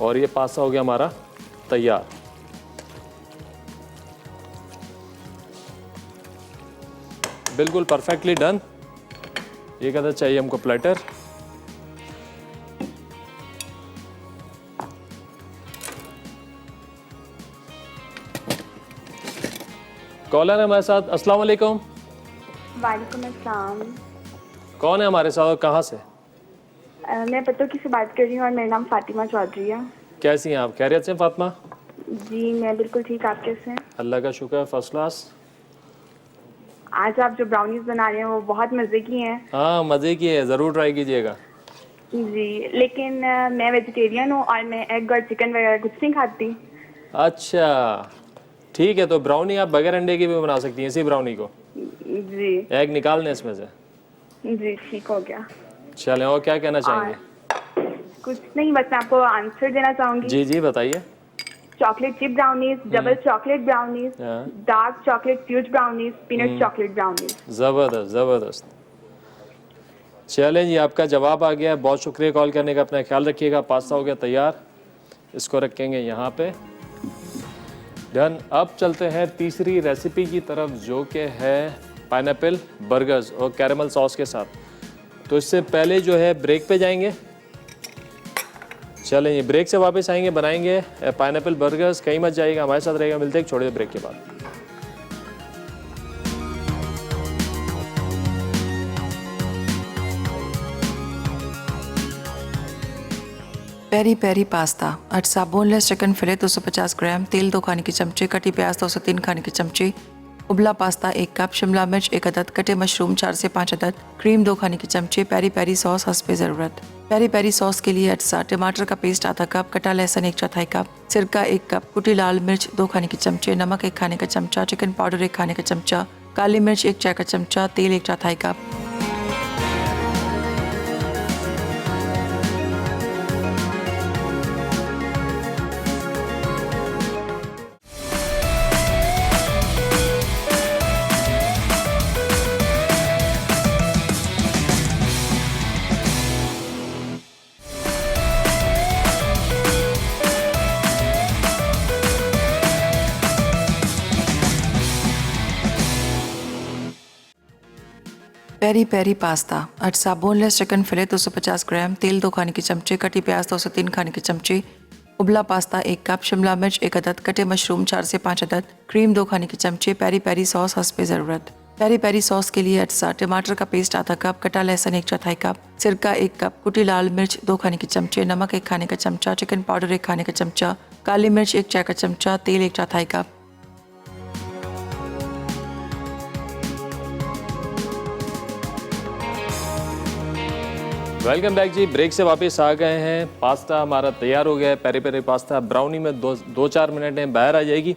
और ये पास्ता हो गया हमारा तैयार। बिल्कुल परफेक्टली डन। ये कहता चाहिए हमको प्लेटर। कॉलर है हमारे साथ। अस्सलाम वालेकुम। वालेकुम अस्सलाम। कौन है हमारे साथ और कहाँ से? मैं पतोकी से बात कर रही हूँ और मेरा नाम फातिमा चौधरी है। कैसी हैं आप? खैरियत से फातिमा? जी मैं बिल्कुल ठीक। आप कैसे हैं? अल्लाह का शुक्र, फर्स्ट क्लास। आज आप जो ब्राउनीज बना रहे हैं वो बहुत मज़े की हैं। हाँ मज़े की है, ज़रूर ट्राई कीजिएगा। जी लेकिन मैं वेजिटेरियन हूँ और मैं एग और चिकन वगैरह कुछ नहीं खाती। अच्छा ठीक है, तो ब्राउनी आप बगैर अंडे की भी बना सकती हैं, इसी ब्राउनी को। जी एग निकाल दें इसमें से। जी ठीक हो गया। चलें, और क्या कहना चाहेंगे? कुछ नहीं, बस मैं आपको आंसर देना चाहूँगी। जी जी बताइए। Chocolate chip brownies, double chocolate brownies, हाँ। Dark chocolate fudge brownies, peanut chocolate brownies. ज़बरदस्त ज़बरदस्त। चलें जी, आपका जवाब आ गया। बहुत शुक्रिया कॉल करने का। अपना ख्याल रखिएगा। पास्ता हो गया तैयार, इसको रखेंगे यहाँ पे। डन। अब चलते हैं तीसरी रेसिपी की तरफ, जो कि है पाइनएप्पल बर्गर्स और कैरेमल सॉस के साथ। तो इससे पहले जो है ब्रेक पे जाएंगे। चलें ये ब्रेक से वापस आएंगे, बनाएंगे पाइनएप्पल बर्गर्स। कहीं मत जाइएगा, हमारे साथ रहेगा। मिलते हैं एक छोटे से ब्रेक के बाद। पेरी पेरी पास्ता, अटसा बोनलेस चिकन फिले 250 ग्राम, तेल 2 खाने के चमचे, कटी प्याज 2 से 3 खाने के चमचे, उबला पास्ता 1 कप, शिमला मिर्च 1 अदद, कटे मशरूम 4 से 5 अदद, क्रीम 2 खाने के चमचे, पेरी पेरी सॉस हस्बे ज़रूरत। पेरी पेरी सॉस के लिए अटसा, टमाटर का पेस्ट आधा कप, कटा लहसुन 1/4 कप, सिरका 1 कप, कुटी लाल मिर्च 2 खाने के चमचे, नमक 1 खाने का चमचा, चिकन पाउडर 1 खाने का चमचा, काली मिर्च 1 चाय का चमचा, तेल 1/4 कप। पेरी पेरी पास्ता, अटसा बोनलेस चिकन फिले 250 ग्राम, तेल 2 खाने के चमचे, कटी प्याज 2 से 3 खाने के चमचे, उबला पास्ता 1 कप, शिमला मिर्च 1 अदद, कटे मशरूम 4 से 5 अदद, क्रीम 2 खाने के चमचे, पेरी पेरी सॉस हस्बे ज़रूरत। पेरी पेरी सॉस के लिए अटसा, टमाटर का पेस्ट आधा कप, कटा लहसुन 1/4 कप, सिरका 1 कप, कुटी लाल मिर्च 2 खाने के चमचे, नमक 1 खाने का चमचा, चिकन पाउडर 1 खाने का चमचा, काली मिर्च 1 चाय का चमचा, तेल 1/4 कप। वेलकम बैक जी। ब्रेक से वापस आ गए हैं। पास्ता हमारा तैयार हो गया है। पेरी पेरी पास्ता ब्राउनी में 2-4 मिनट में बाहर आ जाएगी।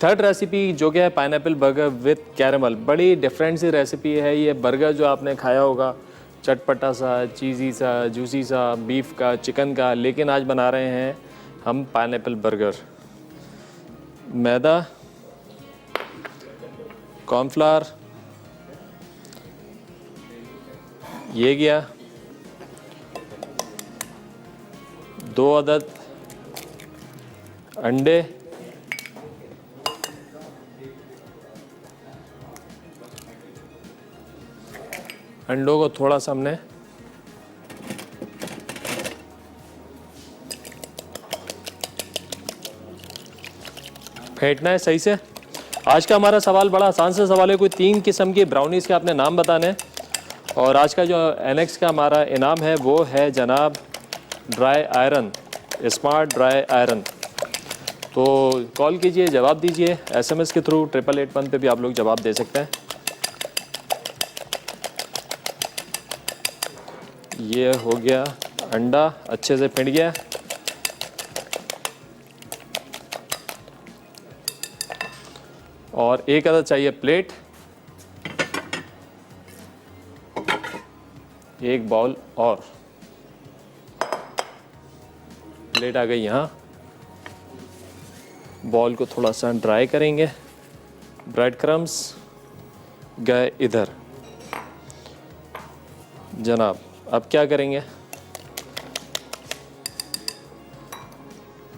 थर्ड रेसिपी जो कि है पाइनएप्पल बर्गर विद कैरेमल। बड़ी डिफरेंट सी रेसिपी है ये। बर्गर जो आपने खाया होगा चटपटा सा, चीज़ी सा, जूसी सा, बीफ का, चिकन का, लेकिन आज बना रहे हैं हम पाइनएप्पल बर्गर। मैदा, कॉर्नफ्लावर, ये गया 2 अदद अंडे, अंडों को थोड़ा सा हमने फेंटना है सही से। आज का हमारा सवाल बड़ा आसान सा सवाल है। कोई 3 किस्म की ब्राउनीज़ के आपने नाम बताने हैं और आज का जो एनेक्स का हमारा इनाम है वो है जनाब dry iron, smart dry iron. तो कॉल कीजिए, जवाब दीजिए SMS के थ्रू 8881 पे भी आप लोग जवाब दे सकते हैं। ये हो गया अंडा, अच्छे से फेंट गया। और 1 अदद चाहिए प्लेट, 1 बाउल और प्लेट आ गई यहाँ। बॉल को थोड़ा सा ड्राई करेंगे। ब्रेड क्रम्स गए इधर। जनाब अब क्या करेंगे?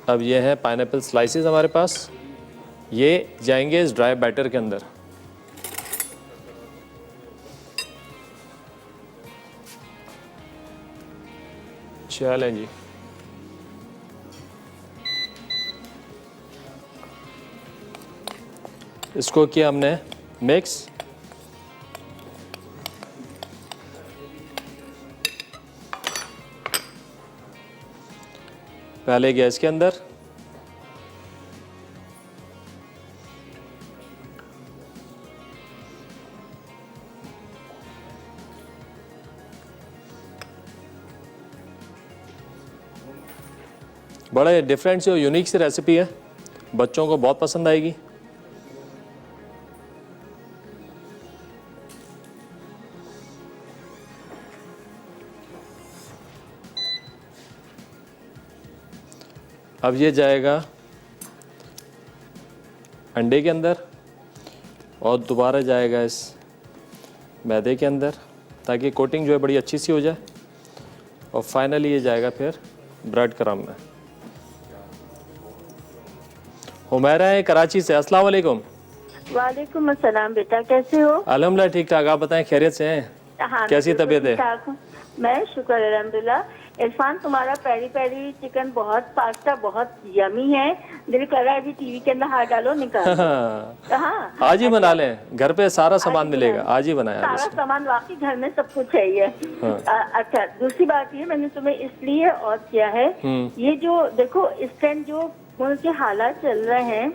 अब ये है पाइनएप्पल स्लाइसेस हमारे पास, ये जाएंगे इस ड्राई बैटर के अंदर। चलें जी। इसको किया हमने मिक्स। पहले गैस के अंदर, बड़े डिफरेंट सी और यूनिक सी रेसिपी है, बच्चों को बहुत पसंद आएगी। अब ये जाएगा अंडे के अंदर और दोबारा जाएगा इस मैदे के अंदर, ताकि कोटिंग जो है बड़ी अच्छी सी हो जाए। और फाइनली ये जाएगा फिर ब्रेड क्रम्ब में। हुमैरा है कराची से। अस्सलाम वालेकुम। वालेकुम अस्सलाम बेटा, कैसे हो? अल्हम्दुलिल्लाह ठीक ठाक, आप बताएं खैरियत से हैं? हाँ, कैसी तबीयत है? ठीक हूँ मैं, शुक्र अल्हम्दुलिल्लाह। इरफान, तुम्हारा पेरी पेरी चिकन बहुत, पास्ता बहुत यमी है। दिल कर रहा है अभी टीवी के अंदर हाथ डालो, निकाल। हाँ, आज ही बना लें, घर पे सारा सामान मिलेगा, आज ही बनाया। सारा सामान वाकई घर में सब कुछ है ये। अच्छा, दूसरी बात ये मैंने तुम्हें इसलिए और किया है, ये जो देखो इस टाइम जो मुल्क के हालात चल रहे हैं,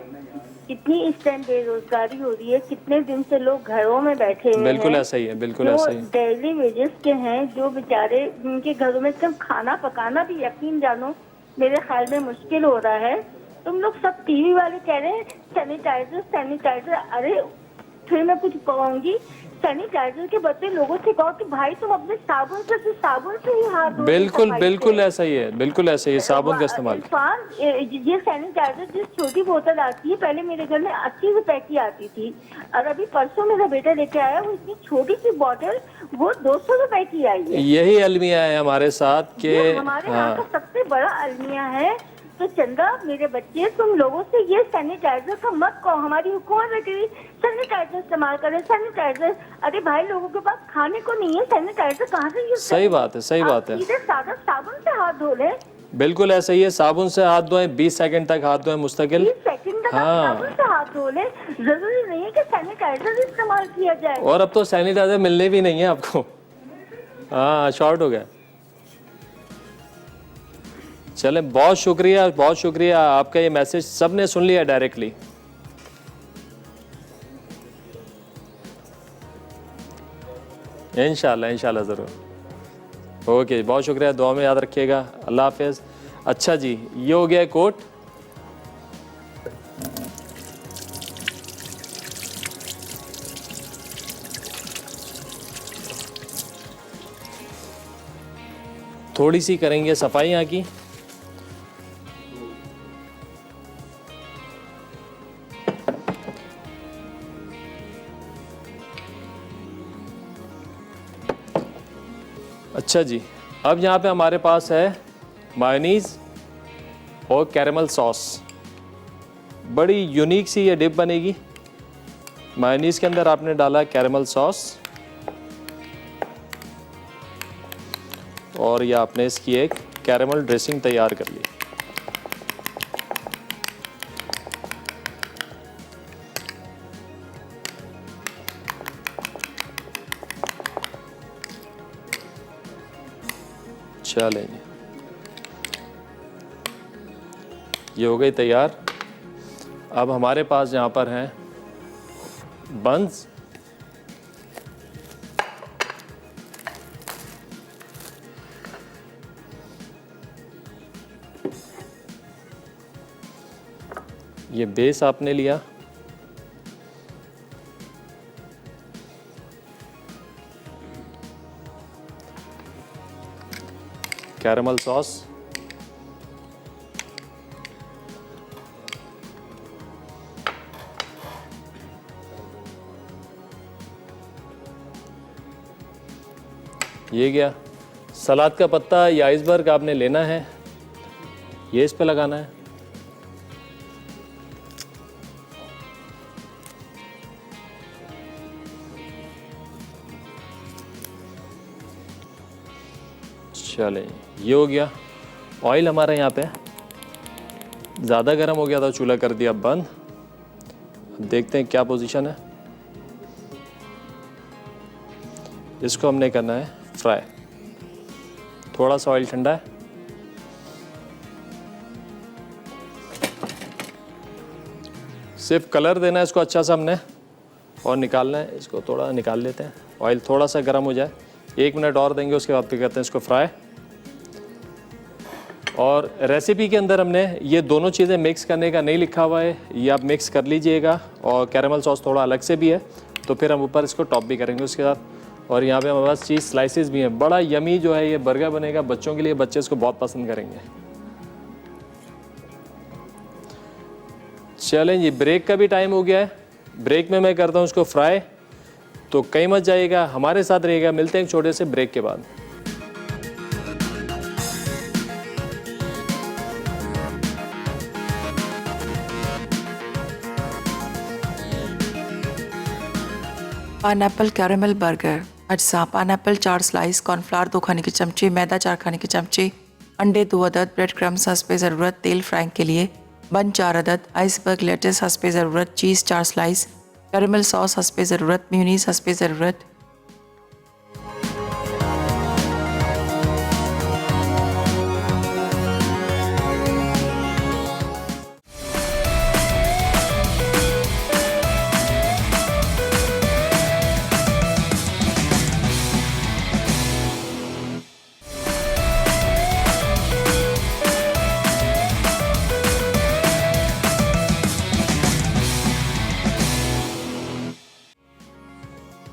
कितनी इस टाइम बेरोजगारी हो रही है, कितने दिन से लोग घरों में बैठे हुए हैं। बिल्कुल ऐसा ही है, बिल्कुल ऐसा ही है। डेली वेजेस के हैं, जो बेचारे उनके घरों में सिर्फ खाना पकाना भी यकीन जानो मेरे ख्याल में मुश्किल हो रहा है। तुम लोग सब टीवी वाले कह रहे हैं सैनिटाइजर सैनिटाइजर। अरे फिर मैं कुछ कहूँगी, सैनिटाइजर के बदले लोगों से कहो कि भाई तुम अपने साबुन से ही हाथ धो। बिल्कुल बिल्कुल ऐसा ही है, बिल्कुल ऐसा ही है, साबुन का इस्तेमाल। ये सैनिटाइजर जिस छोटी बोतल आती है, पहले मेरे घर में 80 रुपए की आती थी, और अभी परसों मेरा बेटा लेके आया, वो इतनी छोटी सी बोतल वो 200 रुपए की आई है। यही अलमिया है हमारे साथ के। हमारे यहाँ का सबसे बड़ा अलमिया है। तो चंदा, मेरे बच्चे, तुम लोगों से ये सैनिटाइजर का मत कहो। हमारी हुकूमत है कि सैनिटाइजर इस्तेमाल करें, सैनिटाइजर। अरे भाई, लोगों के पास खाने को नहीं है, सैनिटाइजर कहाँ से यूज? सही बात है, सही बात है। सीधे सादा साबुन से हाथ धो ले, बिल्कुल ऐसा ही है, साबुन से हाथ धोएं, 20 सेकंड तक हाथ धोएं मुस्तकिल। 20 सेकंड तक आप साबुन से हाथ धो लें, जरूरी नहीं है कि सैनिटाइजर इस्तेमाल किया जाए। और अब तो सैनिटाइजर मिलने भी नहीं है आपको। हाँ, शॉर्ट हो गया। चले, बहुत शुक्रिया, बहुत शुक्रिया। आपका ये मैसेज सबने सुन लिया डायरेक्टली। इंशाल्लाह इंशाल्लाह ज़रूर। ओके, बहुत शुक्रिया, दुआ में याद रखिएगा। अल्लाह हाफिज़। अच्छा जी, ये हो गया कोट। थोड़ी सी करेंगे सफाई यहाँ की। अच्छा जी, अब यहाँ पे हमारे पास है मायोनीज़ और कैरेमल सॉस। बड़ी यूनिक सी ये डिप बनेगी। मायोनीज़ के अंदर आपने डाला कैरेमल सॉस और ये आपने इसकी एक कैरेमल ड्रेसिंग तैयार कर ली। चलें जी, ये हो गई तैयार। अब हमारे पास यहाँ पर हैं बंस। ये बेस आपने लिया, कैरेमल सॉस, ये गया। सलाद का पत्ता या आइसबर्ग आपने लेना है, ये इस पे लगाना है। चलें, ये हो गया। ऑयल हमारा यहाँ पे ज़्यादा गर्म हो गया था, चूल्हा कर दिया बंद। अब देखते हैं क्या पोजीशन है। इसको हमने करना है फ्राई। थोड़ा सा ऑयल ठंडा है, सिर्फ कलर देना है इसको अच्छा सा हमने और निकालना है। इसको थोड़ा निकाल लेते हैं, ऑयल थोड़ा सा गर्म हो जाए। 1 मिनट और देंगे, उसके बाद फिर करते हैं इसको फ्राई। और रेसिपी के अंदर हमने ये दोनों चीज़ें मिक्स करने का नहीं लिखा हुआ है, ये आप मिक्स कर लीजिएगा। और कैरेमल सॉस थोड़ा अलग से भी है, तो फिर हम ऊपर इसको टॉप भी करेंगे उसके साथ। और यहाँ पे हमारे पास चीज़ स्लाइसेस भी हैं। बड़ा यमी जो है ये बर्गर बनेगा बच्चों के लिए, बच्चे इसको बहुत पसंद करेंगे। चलें जी, ब्रेक का भी टाइम हो गया है। ब्रेक में मैं करता हूँ इसको फ्राई, तो कहीं मत जाइएगा, हमारे साथ रहिएगा। मिलते हैं एक छोटे से ब्रेक के बाद। Pineapple caramel burger. अज्जा पाइनएप्पल 4 स्लाइस, कॉर्नफ्लावर 2 खाने के चमचे, मैदा 4 खाने के चमचे, अंडे 2 अदद, ब्रेड क्रम्स हंसपे ज़रूरत, तेल फ्राइंग के लिए, बन 4 अदद, आइसबर्ग लेटेस हंसपे ज़रूरत, चीज़ 4 स्लाइस, कैरेमल सॉस हंसपे ज़रूरत, म्यूनीस हंसपे ज़रूरत।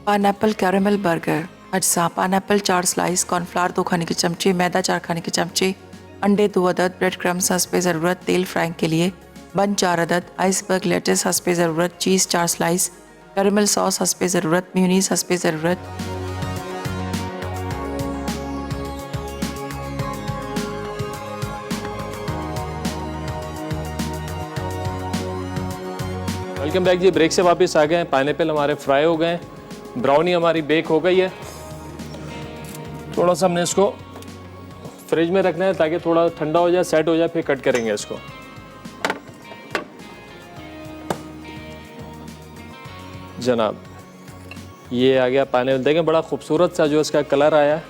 Pineapple caramel burger. अज्जा पाइनएप्पल 4 स्लाइस, कॉर्नफ्लावर 2 खाने के चमचे, मैदा 4 खाने के चमचे, अंडे 2 अदद, ब्रेड क्रम्स हंसपे ज़रूरत, तेल फ्राइंग के लिए, बन 4 अदद, आइसबर्ग लेटेस हंसपे ज़रूरत, चीज़ 4 स्लाइस, कैरेमल सॉस हंसपे ज़रूरत, म्यूनीस हंसपे ज़रूरत। वेलकम बैक जी, ब्रेक से वापस आ गए हैं। पाइनएप्पल हमारे फ्राई हो गए, ब्राउनी हमारी बेक हो गई है। थोड़ा सा हमने इसको फ्रिज में रखना है ताकि थोड़ा ठंडा हो जाए, सेट हो जाए, फिर कट करेंगे इसको। जनाब ये आ गया पाइनएप्पल, देखें बड़ा खूबसूरत सा जो इसका कलर आया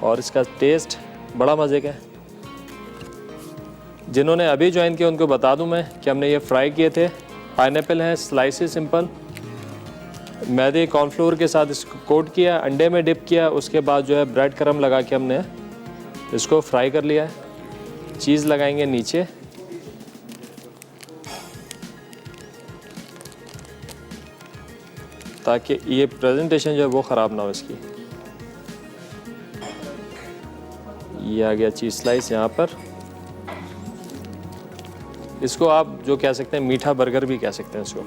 और इसका टेस्ट बड़ा मज़े का है। जिन्होंने अभी ज्वाइन किया उनको बता दूं मैं कि हमने ये फ्राई किए थे। पाइनएप्पल है स्लाइसेस सिंपल, मैदे कॉर्नफ्लोर के साथ इसको कोट किया, अंडे में डिप किया, उसके बाद जो है ब्रेड क्रम्ब लगा के हमने इसको फ्राई कर लिया है। चीज़ लगाएंगे नीचे, ताकि ये प्रेजेंटेशन जो है वो ख़राब ना हो इसकी। ये आ गया चीज़ स्लाइस यहाँ पर। इसको आप जो कह सकते हैं मीठा बर्गर भी कह सकते हैं इसको।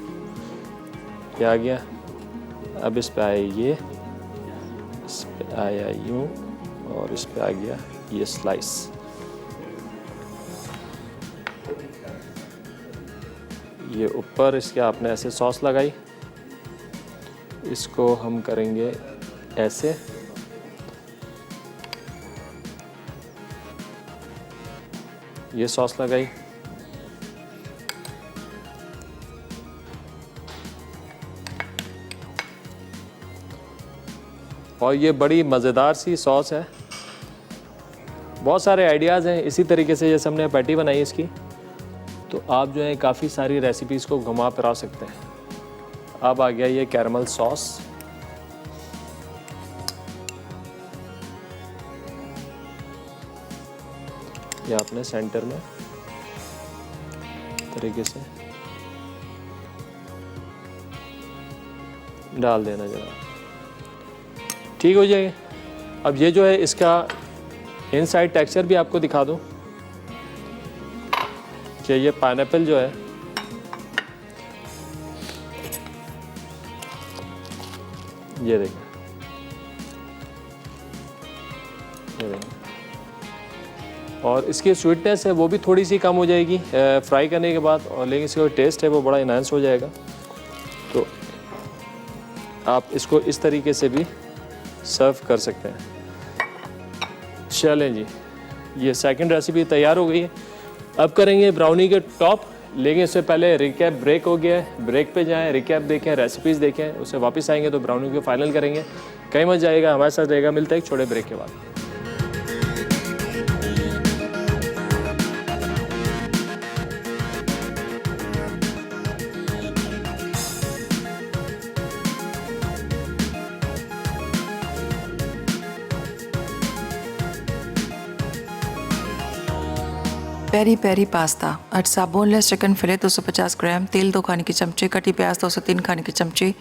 ये आ गया। अब इस पे आया ये, इस पे आया यूँ और इस पे आ गया ये स्लाइस। ये ऊपर इसके आपने ऐसे सॉस लगाई, इसको हम करेंगे ऐसे। ये सॉस लगाई, और ये बड़ी मज़ेदार सी सॉस है। बहुत सारे आइडियाज़ हैं इसी तरीके से जैसे हमने पैटी बनाई इसकी, तो आप जो है काफ़ी सारी रेसिपीज़ को घुमा फिरा सकते हैं। अब आ गया ये कैरमल सॉस, ये आपने सेंटर में तरीके से डाल देना जरा, ठीक हो जाएगा। अब ये जो है इसका इनसाइड टेक्सचर भी आपको दिखा दूं कि ये पाइनएप्पल जो है ये देखिए, ये देखिए, और इसकी स्वीटनेस है वो भी थोड़ी सी कम हो जाएगी फ्राई करने के बाद, और लेकिन इसका टेस्ट है वो बड़ा इनहांस हो जाएगा। तो आप इसको इस तरीके से भी सर्व कर सकते हैं। चलें जी, ये सेकंड रेसिपी तैयार हो गई है। अब करेंगे ब्राउनी के टॉप, लेकिन इससे पहले रिकैप ब्रेक हो गया है, ब्रेक पे जाएं, रिकैप देखें, रेसिपीज़ देखें, उससे वापस आएंगे तो ब्राउनी को फाइनल करेंगे। कहीं मत जाएगा, हमारे साथ रहेगा। मिलता है एक छोटे ब्रेक के बाद। पेरी पेरी पास्ता, अटसा बोनलेस चिकन फिले 250 ग्राम, तेल 2 खाने के चमचे, कटी प्याज 203 खाने के चमचे,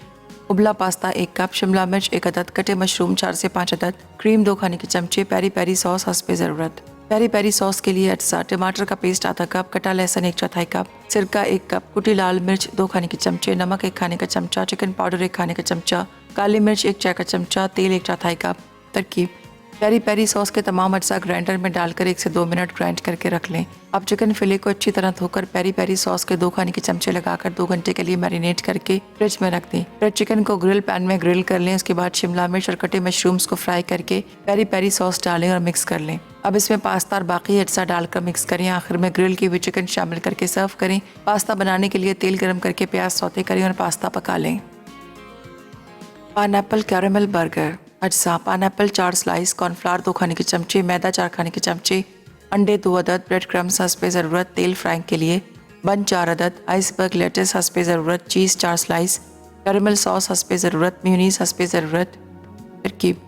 उबला पास्ता 1 कप, शिमला मिर्च 1 अदद, कटे मशरूम 4 से 5 अदद, क्रीम 2 खाने के चमचे, पेरी पेरी सॉस हस्बे ज़रूरत। पेरी पेरी सॉस के लिए अटसा, टमाटर का पेस्ट आधा कप, कटा लहसुन 1/4 कप, सिरका 1 कप, कुटी लाल मिर्च 2 खाने के चमचे, नमक 1 खाने का चमचा, चिकन पाउडर 1 खाने का चमचा, काली मिर्च 1 चाय का चमचा, तेल 1/4 कप। तरकीब: पेरी पेरी सॉस के तमाम अज्जा ग्राइंडर में डालकर 1 से 2 मिनट ग्राइंड करके रख लें। अब चिकन फिले को अच्छी तरह धोकर पेरी पेरी सॉस के 2 खाने के चमचे लगाकर 2 घंटे के लिए मैरिनेट करके फ्रिज में रख दें। फिर चिकन को ग्रिल पैन में ग्रिल कर लें। उसके बाद शिमला मिर्च और कटे मशरूम्स को फ्राई करके पेरी पेरी सॉस डालें और मिक्स कर लें। अब इसमें पास्ता और बाकी अज्जा डालकर मिक्स करें। आखिर में ग्रिल की हुई चिकन शामिल करके सर्व करें। पास्ता बनाने के लिए तेल गर्म करके प्याज सौते करें और पास्ता पका लें। पाइनएप्पल कैरेमल बर्गर, अज्जा: पाइनएप्पल 4 स्लाइस, कॉर्नफ्लावर 2 खाने के चमचे, मैदा 4 खाने के चमचे, अंडे 2 अदद, ब्रेड क्रम्स हस्बे ज़रूरत, तेल फ्राइंग के लिए, बन 4 अदद, आइसबर्ग लेटिस हस्बे ज़रूरत, चीज़ 4 स्लाइस, कैरेमल सॉस हस्बे ज़रूरत, मेयोनीज हस्बे ज़रूरत। तरकीब: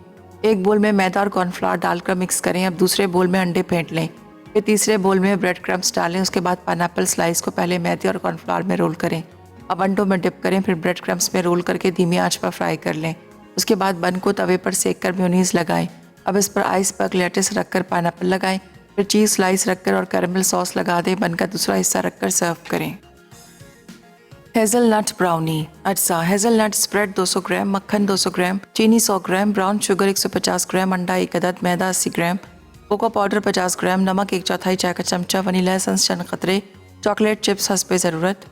एक बोल में मैदा और कॉर्नफ्लावर डालकर मिक्स करें। अब दूसरे बोल में अंडे फेंट लें। फिर तीसरे बोल में ब्रेड क्रम्स डालें। उसके बाद पाइनएप्पल स्लाइस को पहले मैदे और कॉर्नफ्लावर में रोल करें। अब अंडों में डिप करें। फिर ब्रेड क्रम्स में रोल करके धीमी आंच पर फ्राई कर लें। उसके बाद बन को तवे पर सेक कर मेयोनीज लगाएं। अब इस पर आइसबर्ग लेटिस रखकर पाइनएप्पल लगाएं। फिर चीज़ स्लाइस रखकर और कैरेमल सॉस लगा दें। बन का दूसरा हिस्सा रखकर सर्व करें। हेज़लनट ब्राउनी, अज्जा: हेज़लनट स्प्रेड 200 ग्राम, मक्खन 200 ग्राम, चीनी 100 ग्राम, ब्राउन शुगर 150 ग्राम, अंडा 1 अदद, मैदा 80 ग्राम, कोको पाउडर 50 ग्राम, नमक 1/4 चाय का चमचा, वनीला एसेंस चंद खतरे, चॉकलेट चिप्स हस्बे ज़रूरत।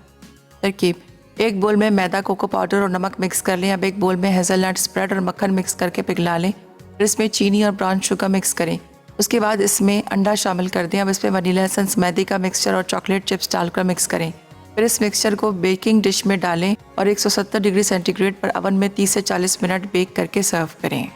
तरकीब: एक बोल में मैदा, कोको पाउडर और नमक मिक्स कर लें। अब एक बोल में हेज़लनट स्प्रेड और मक्खन मिक्स करके पिघला लें। फिर इसमें चीनी और ब्राउन शुगर मिक्स करें। उसके बाद इसमें अंडा शामिल कर दें। अब इसमें वनीला एसेंस, मैदे का मिक्सचर और चॉकलेट चिप्स डालकर मिक्स करें। फिर इस मिक्सचर को बेकिंग डिश में डालें और 170 डिग्री सेंटीग्रेड पर ओवन में 30 से 40 मिनट बेक करके सर्व करें।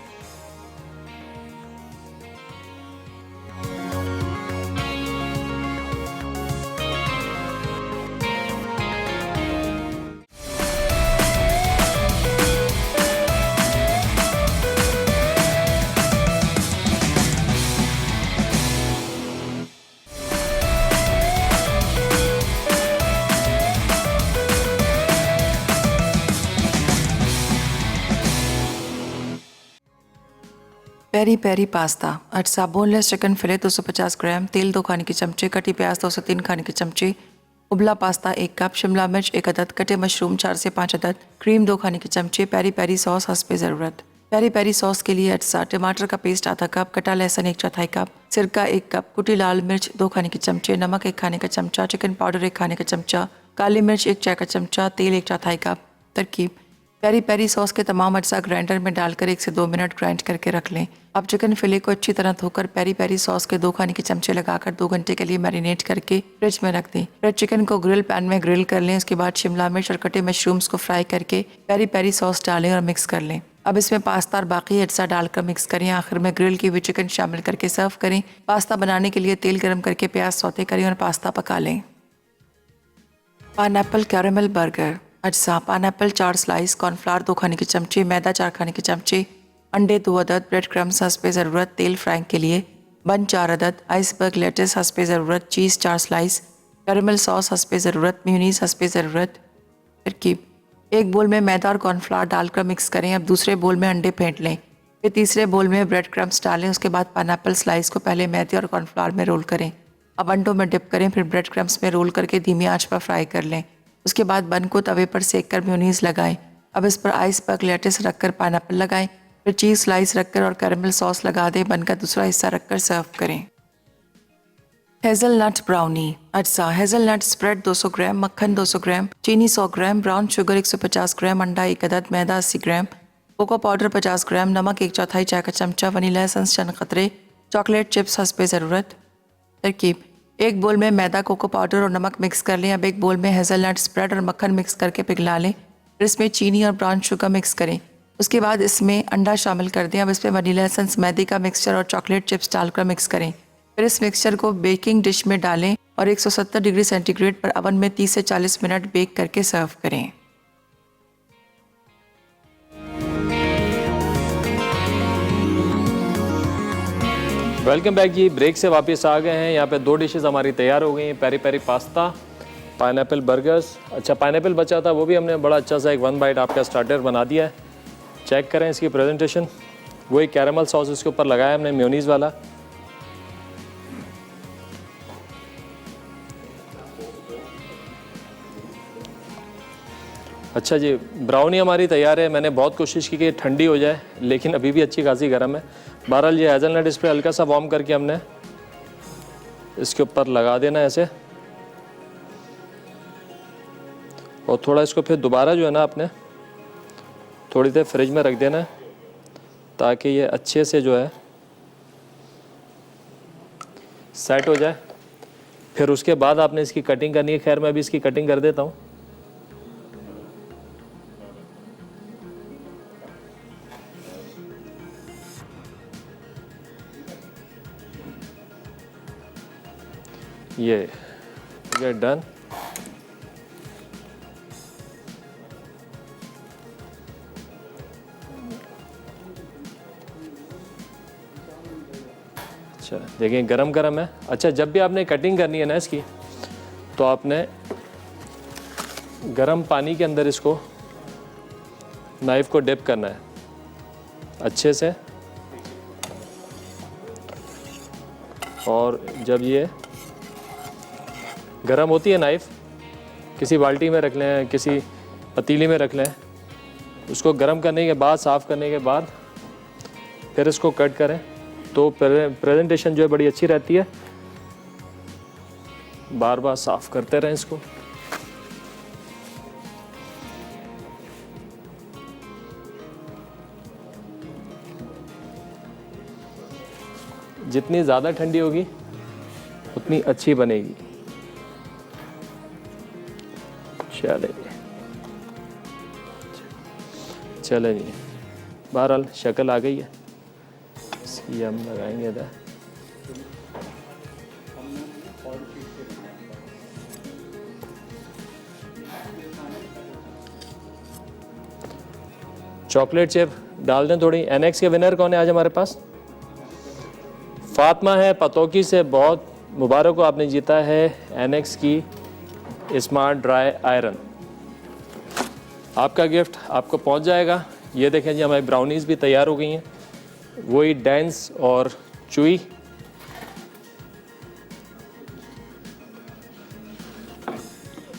Peri peri pasta. अटसा बोनलेस चिकन फिले 250 ग्राम, तेल 2 खाने के चमचे, कटी प्याज 2 से 3 खाने के चमचे, उबला पास्ता 1 कप, शिमला मिर्च 1 अदद, कटे मशरूम 4 से 5 अदद, क्रीम 2 खाने के चमचे, पेरी पेरी सॉस हस्बे ज़रूरत। पेरी पेरी सॉस के लिए अटसा टमाटर का पेस्ट आधा कप, कटा लहसुन 1/4 कप, सिरका 1 कप, कुटी लाल मिर्च 2 खाने के चमचे, नमक 1 खाने का चमचा, चिकन पाउडर 1 खाने का चमचा, काली मिर्च 1 चाय का चमचा, तेल 1/4 कप। तरकीब: पेरी पेरी सॉस के तमाम अज्जा ग्राइंडर में डालकर 1 से 2 मिनट ग्राइंड करके रख लें। अब चिकन फिले को अच्छी तरह धोकर पेरी पेरी सॉस के 2 खाने के चमचे लगाकर 2 घंटे के लिए मैरिनेट करके फ्रिज में रख दें। फिर चिकन को ग्रिल पैन में ग्रिल कर लें। उसके बाद शिमला मिर्च और कटे मशरूम्स को फ्राई करके पेरी पेरी सॉस डालें और मिक्स कर लें। अब इसमें पास्ता और बाकी अज्जा डालकर मिक्स करें। आखिर में ग्रिल की हुई चिकन शामिल करके सर्व करें। पास्ता बनाने के लिए तेल गर्म करके प्याज सौते करें और पास्ता पका लें। Pineapple caramel burger. अज्जा: पाइनएप्पल 4 स्लाइस, कॉर्नफ्लावर 2 खाने के चमचे, मैदा 4 खाने के चमचे, अंडे 2 अदद, ब्रेड क्रम्स हस्बे ज़रूरत, तेल फ्राइंग के लिए, बन 4 अदद, आइसबर्ग लेटिस हस्बे ज़रूरत, चीज़ 4 स्लाइस, कैरेमल सॉस हस्बे ज़रूरत, मेयोनीज़ हस्बे ज़रूरत। तरकीब: एक बोल में मैदा और कॉर्नफ्लावर डालकर मिक्स करें। अब दूसरे बोल में अंडे फेंट लें। फिर तीसरे बोल में ब्रेड क्रम्स डालें। उसके बाद पाइनएप्पल स्लाइस को पहले मैदे और कॉर्नफ्लावर में रोल करें। अब अंडों में डिप करें। फिर ब्रेड क्रम्स में रोल करके धीमी आंच पर फ्राई कर लें। उसके बाद बन को तवे पर सेक कर मेयोनीज़ लगाएं। अब इस पर आइसबर्ग लेटिस रखकर पाइनएप्पल लगाएं। फिर चीज़ स्लाइस रखकर और कैरेमल सॉस लगा दें। बन का दूसरा हिस्सा रखकर सर्व करें। Hazelnut brownie. अज्जा: हेज़लनट स्प्रेड 200 ग्राम, मक्खन 200 ग्राम, चीनी 100 ग्राम, ब्राउन शुगर 150 ग्राम, अंडा 1 अदद, मैदा 80 ग्राम, कोको पाउडर 50 ग्राम, नमक 1/4 चाय का चमचा, वनीला एसेंस चंद क़तरे, चॉकलेट चिप्स हस्बे ज़रूरत। तरकीब: एक बोल में मैदा, कोको पाउडर और नमक मिक्स कर लें। अब एक बोल में हेज़लनट स्प्रेड और मक्खन मिक्स करके पिघला लें। फिर इसमें चीनी और ब्राउन शुगर मिक्स करें। उसके बाद इसमें अंडा शामिल कर दें। अब इसमें वनीला एसेंस, मैदे का मिक्सचर और चॉकलेट चिप्स डालकर मिक्स करें। फिर इस मिक्सचर को बेकिंग डिश में डालें और 170 डिग्री सेंटीग्रेड पर ओवन में 30 से 40 मिनट बेक करके सर्व करें। वेलकम बैक जी। ब्रेक से वापस आ गए हैं। यहाँ पे 2 डिशेस हमारी तैयार हो गई हैं। Peri peri pasta, pineapple burgers. अच्छा, पाइनएप्पल बचा था, वो भी हमने बड़ा अच्छा सा एक 1 बाइट आपका स्टार्टर बना दिया है। चेक करें इसकी प्रेजेंटेशन। वही कैरेमल सॉस इसके ऊपर लगाया हमने, मेयोनीज़ वाला। अच्छा जी, ब्राउनी हमारी तैयार है। मैंने बहुत कोशिश की कि ठंडी हो जाए, लेकिन अभी भी अच्छी खासी गर्म है। बहरहाल ये हेज़लनट इस पर हल्का सा वार्म करके हमने इसके ऊपर लगा देना ऐसे, और थोड़ा इसको फिर दोबारा जो है ना आपने थोड़ी देर फ्रिज में रख देना है, ताकि ये अच्छे से जो है सेट हो जाए। फिर उसके बाद आपने इसकी कटिंग करनी है। खैर मैं अभी इसकी कटिंग कर देता हूँ। ये डन। अच्छा देखिए, गरम गरम है। अच्छा, जब भी आपने कटिंग करनी है ना इसकी, तो आपने गरम पानी के अंदर इसको नाइफ को डिप करना है अच्छे से, और जब ये गरम होती है नाइफ़, किसी बाल्टी में रख लें, किसी पतीली में रख लें। उसको गरम करने के बाद, साफ़ करने के बाद फिर इसको कट करें, तो प्रेजेंटेशन जो है बड़ी अच्छी रहती है। बार बार साफ़ करते रहें इसको। जितनी ज़्यादा ठंडी होगी उतनी अच्छी बनेगी। चले जी, बहरहाल शक्ल आ गई है, इसकी हम लगाएंगे इधर। चॉकलेट चिप डाल दें थोड़ी। एनएक्स के विनर कौन है आज हमारे पास? फातिमा है पतोकी से। बहुत मुबारक हो, आपने जीता है एनएक्स की स्मार्ट ड्राई आयरन। आपका गिफ्ट आपको पहुंच जाएगा। ये देखें जी, हमारी ब्राउनीज़ भी तैयार हो गई हैं, वही डेंस और चुई।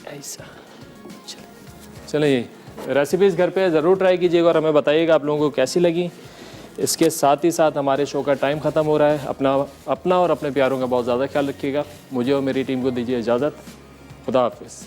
ऐसा चलें जी, रेसिपीज़ घर पे ज़रूर ट्राई कीजिएगा और हमें बताइएगा आप लोगों को कैसी लगी। इसके साथ ही साथ हमारे शो का टाइम ख़त्म हो रहा है। अपना और अपने प्यारों का बहुत ज़्यादा ख्याल रखिएगा। मुझे और मेरी टीम को दीजिए इजाज़त। खुदा हाफिज़।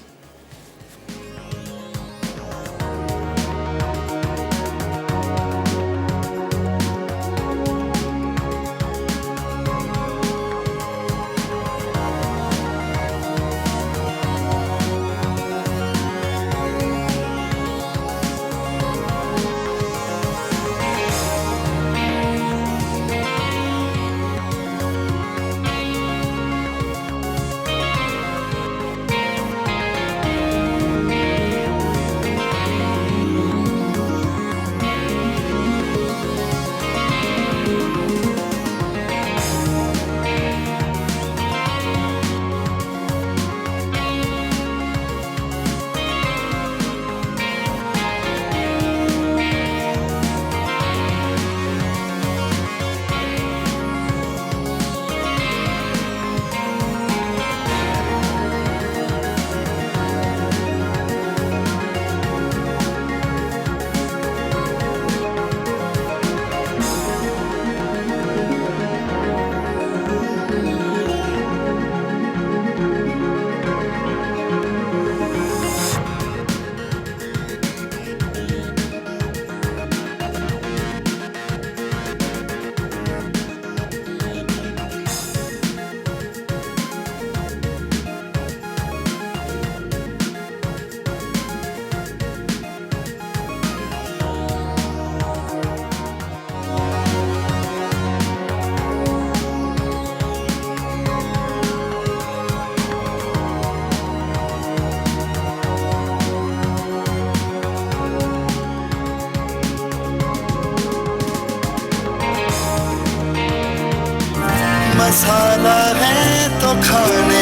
मसाला है तो खाने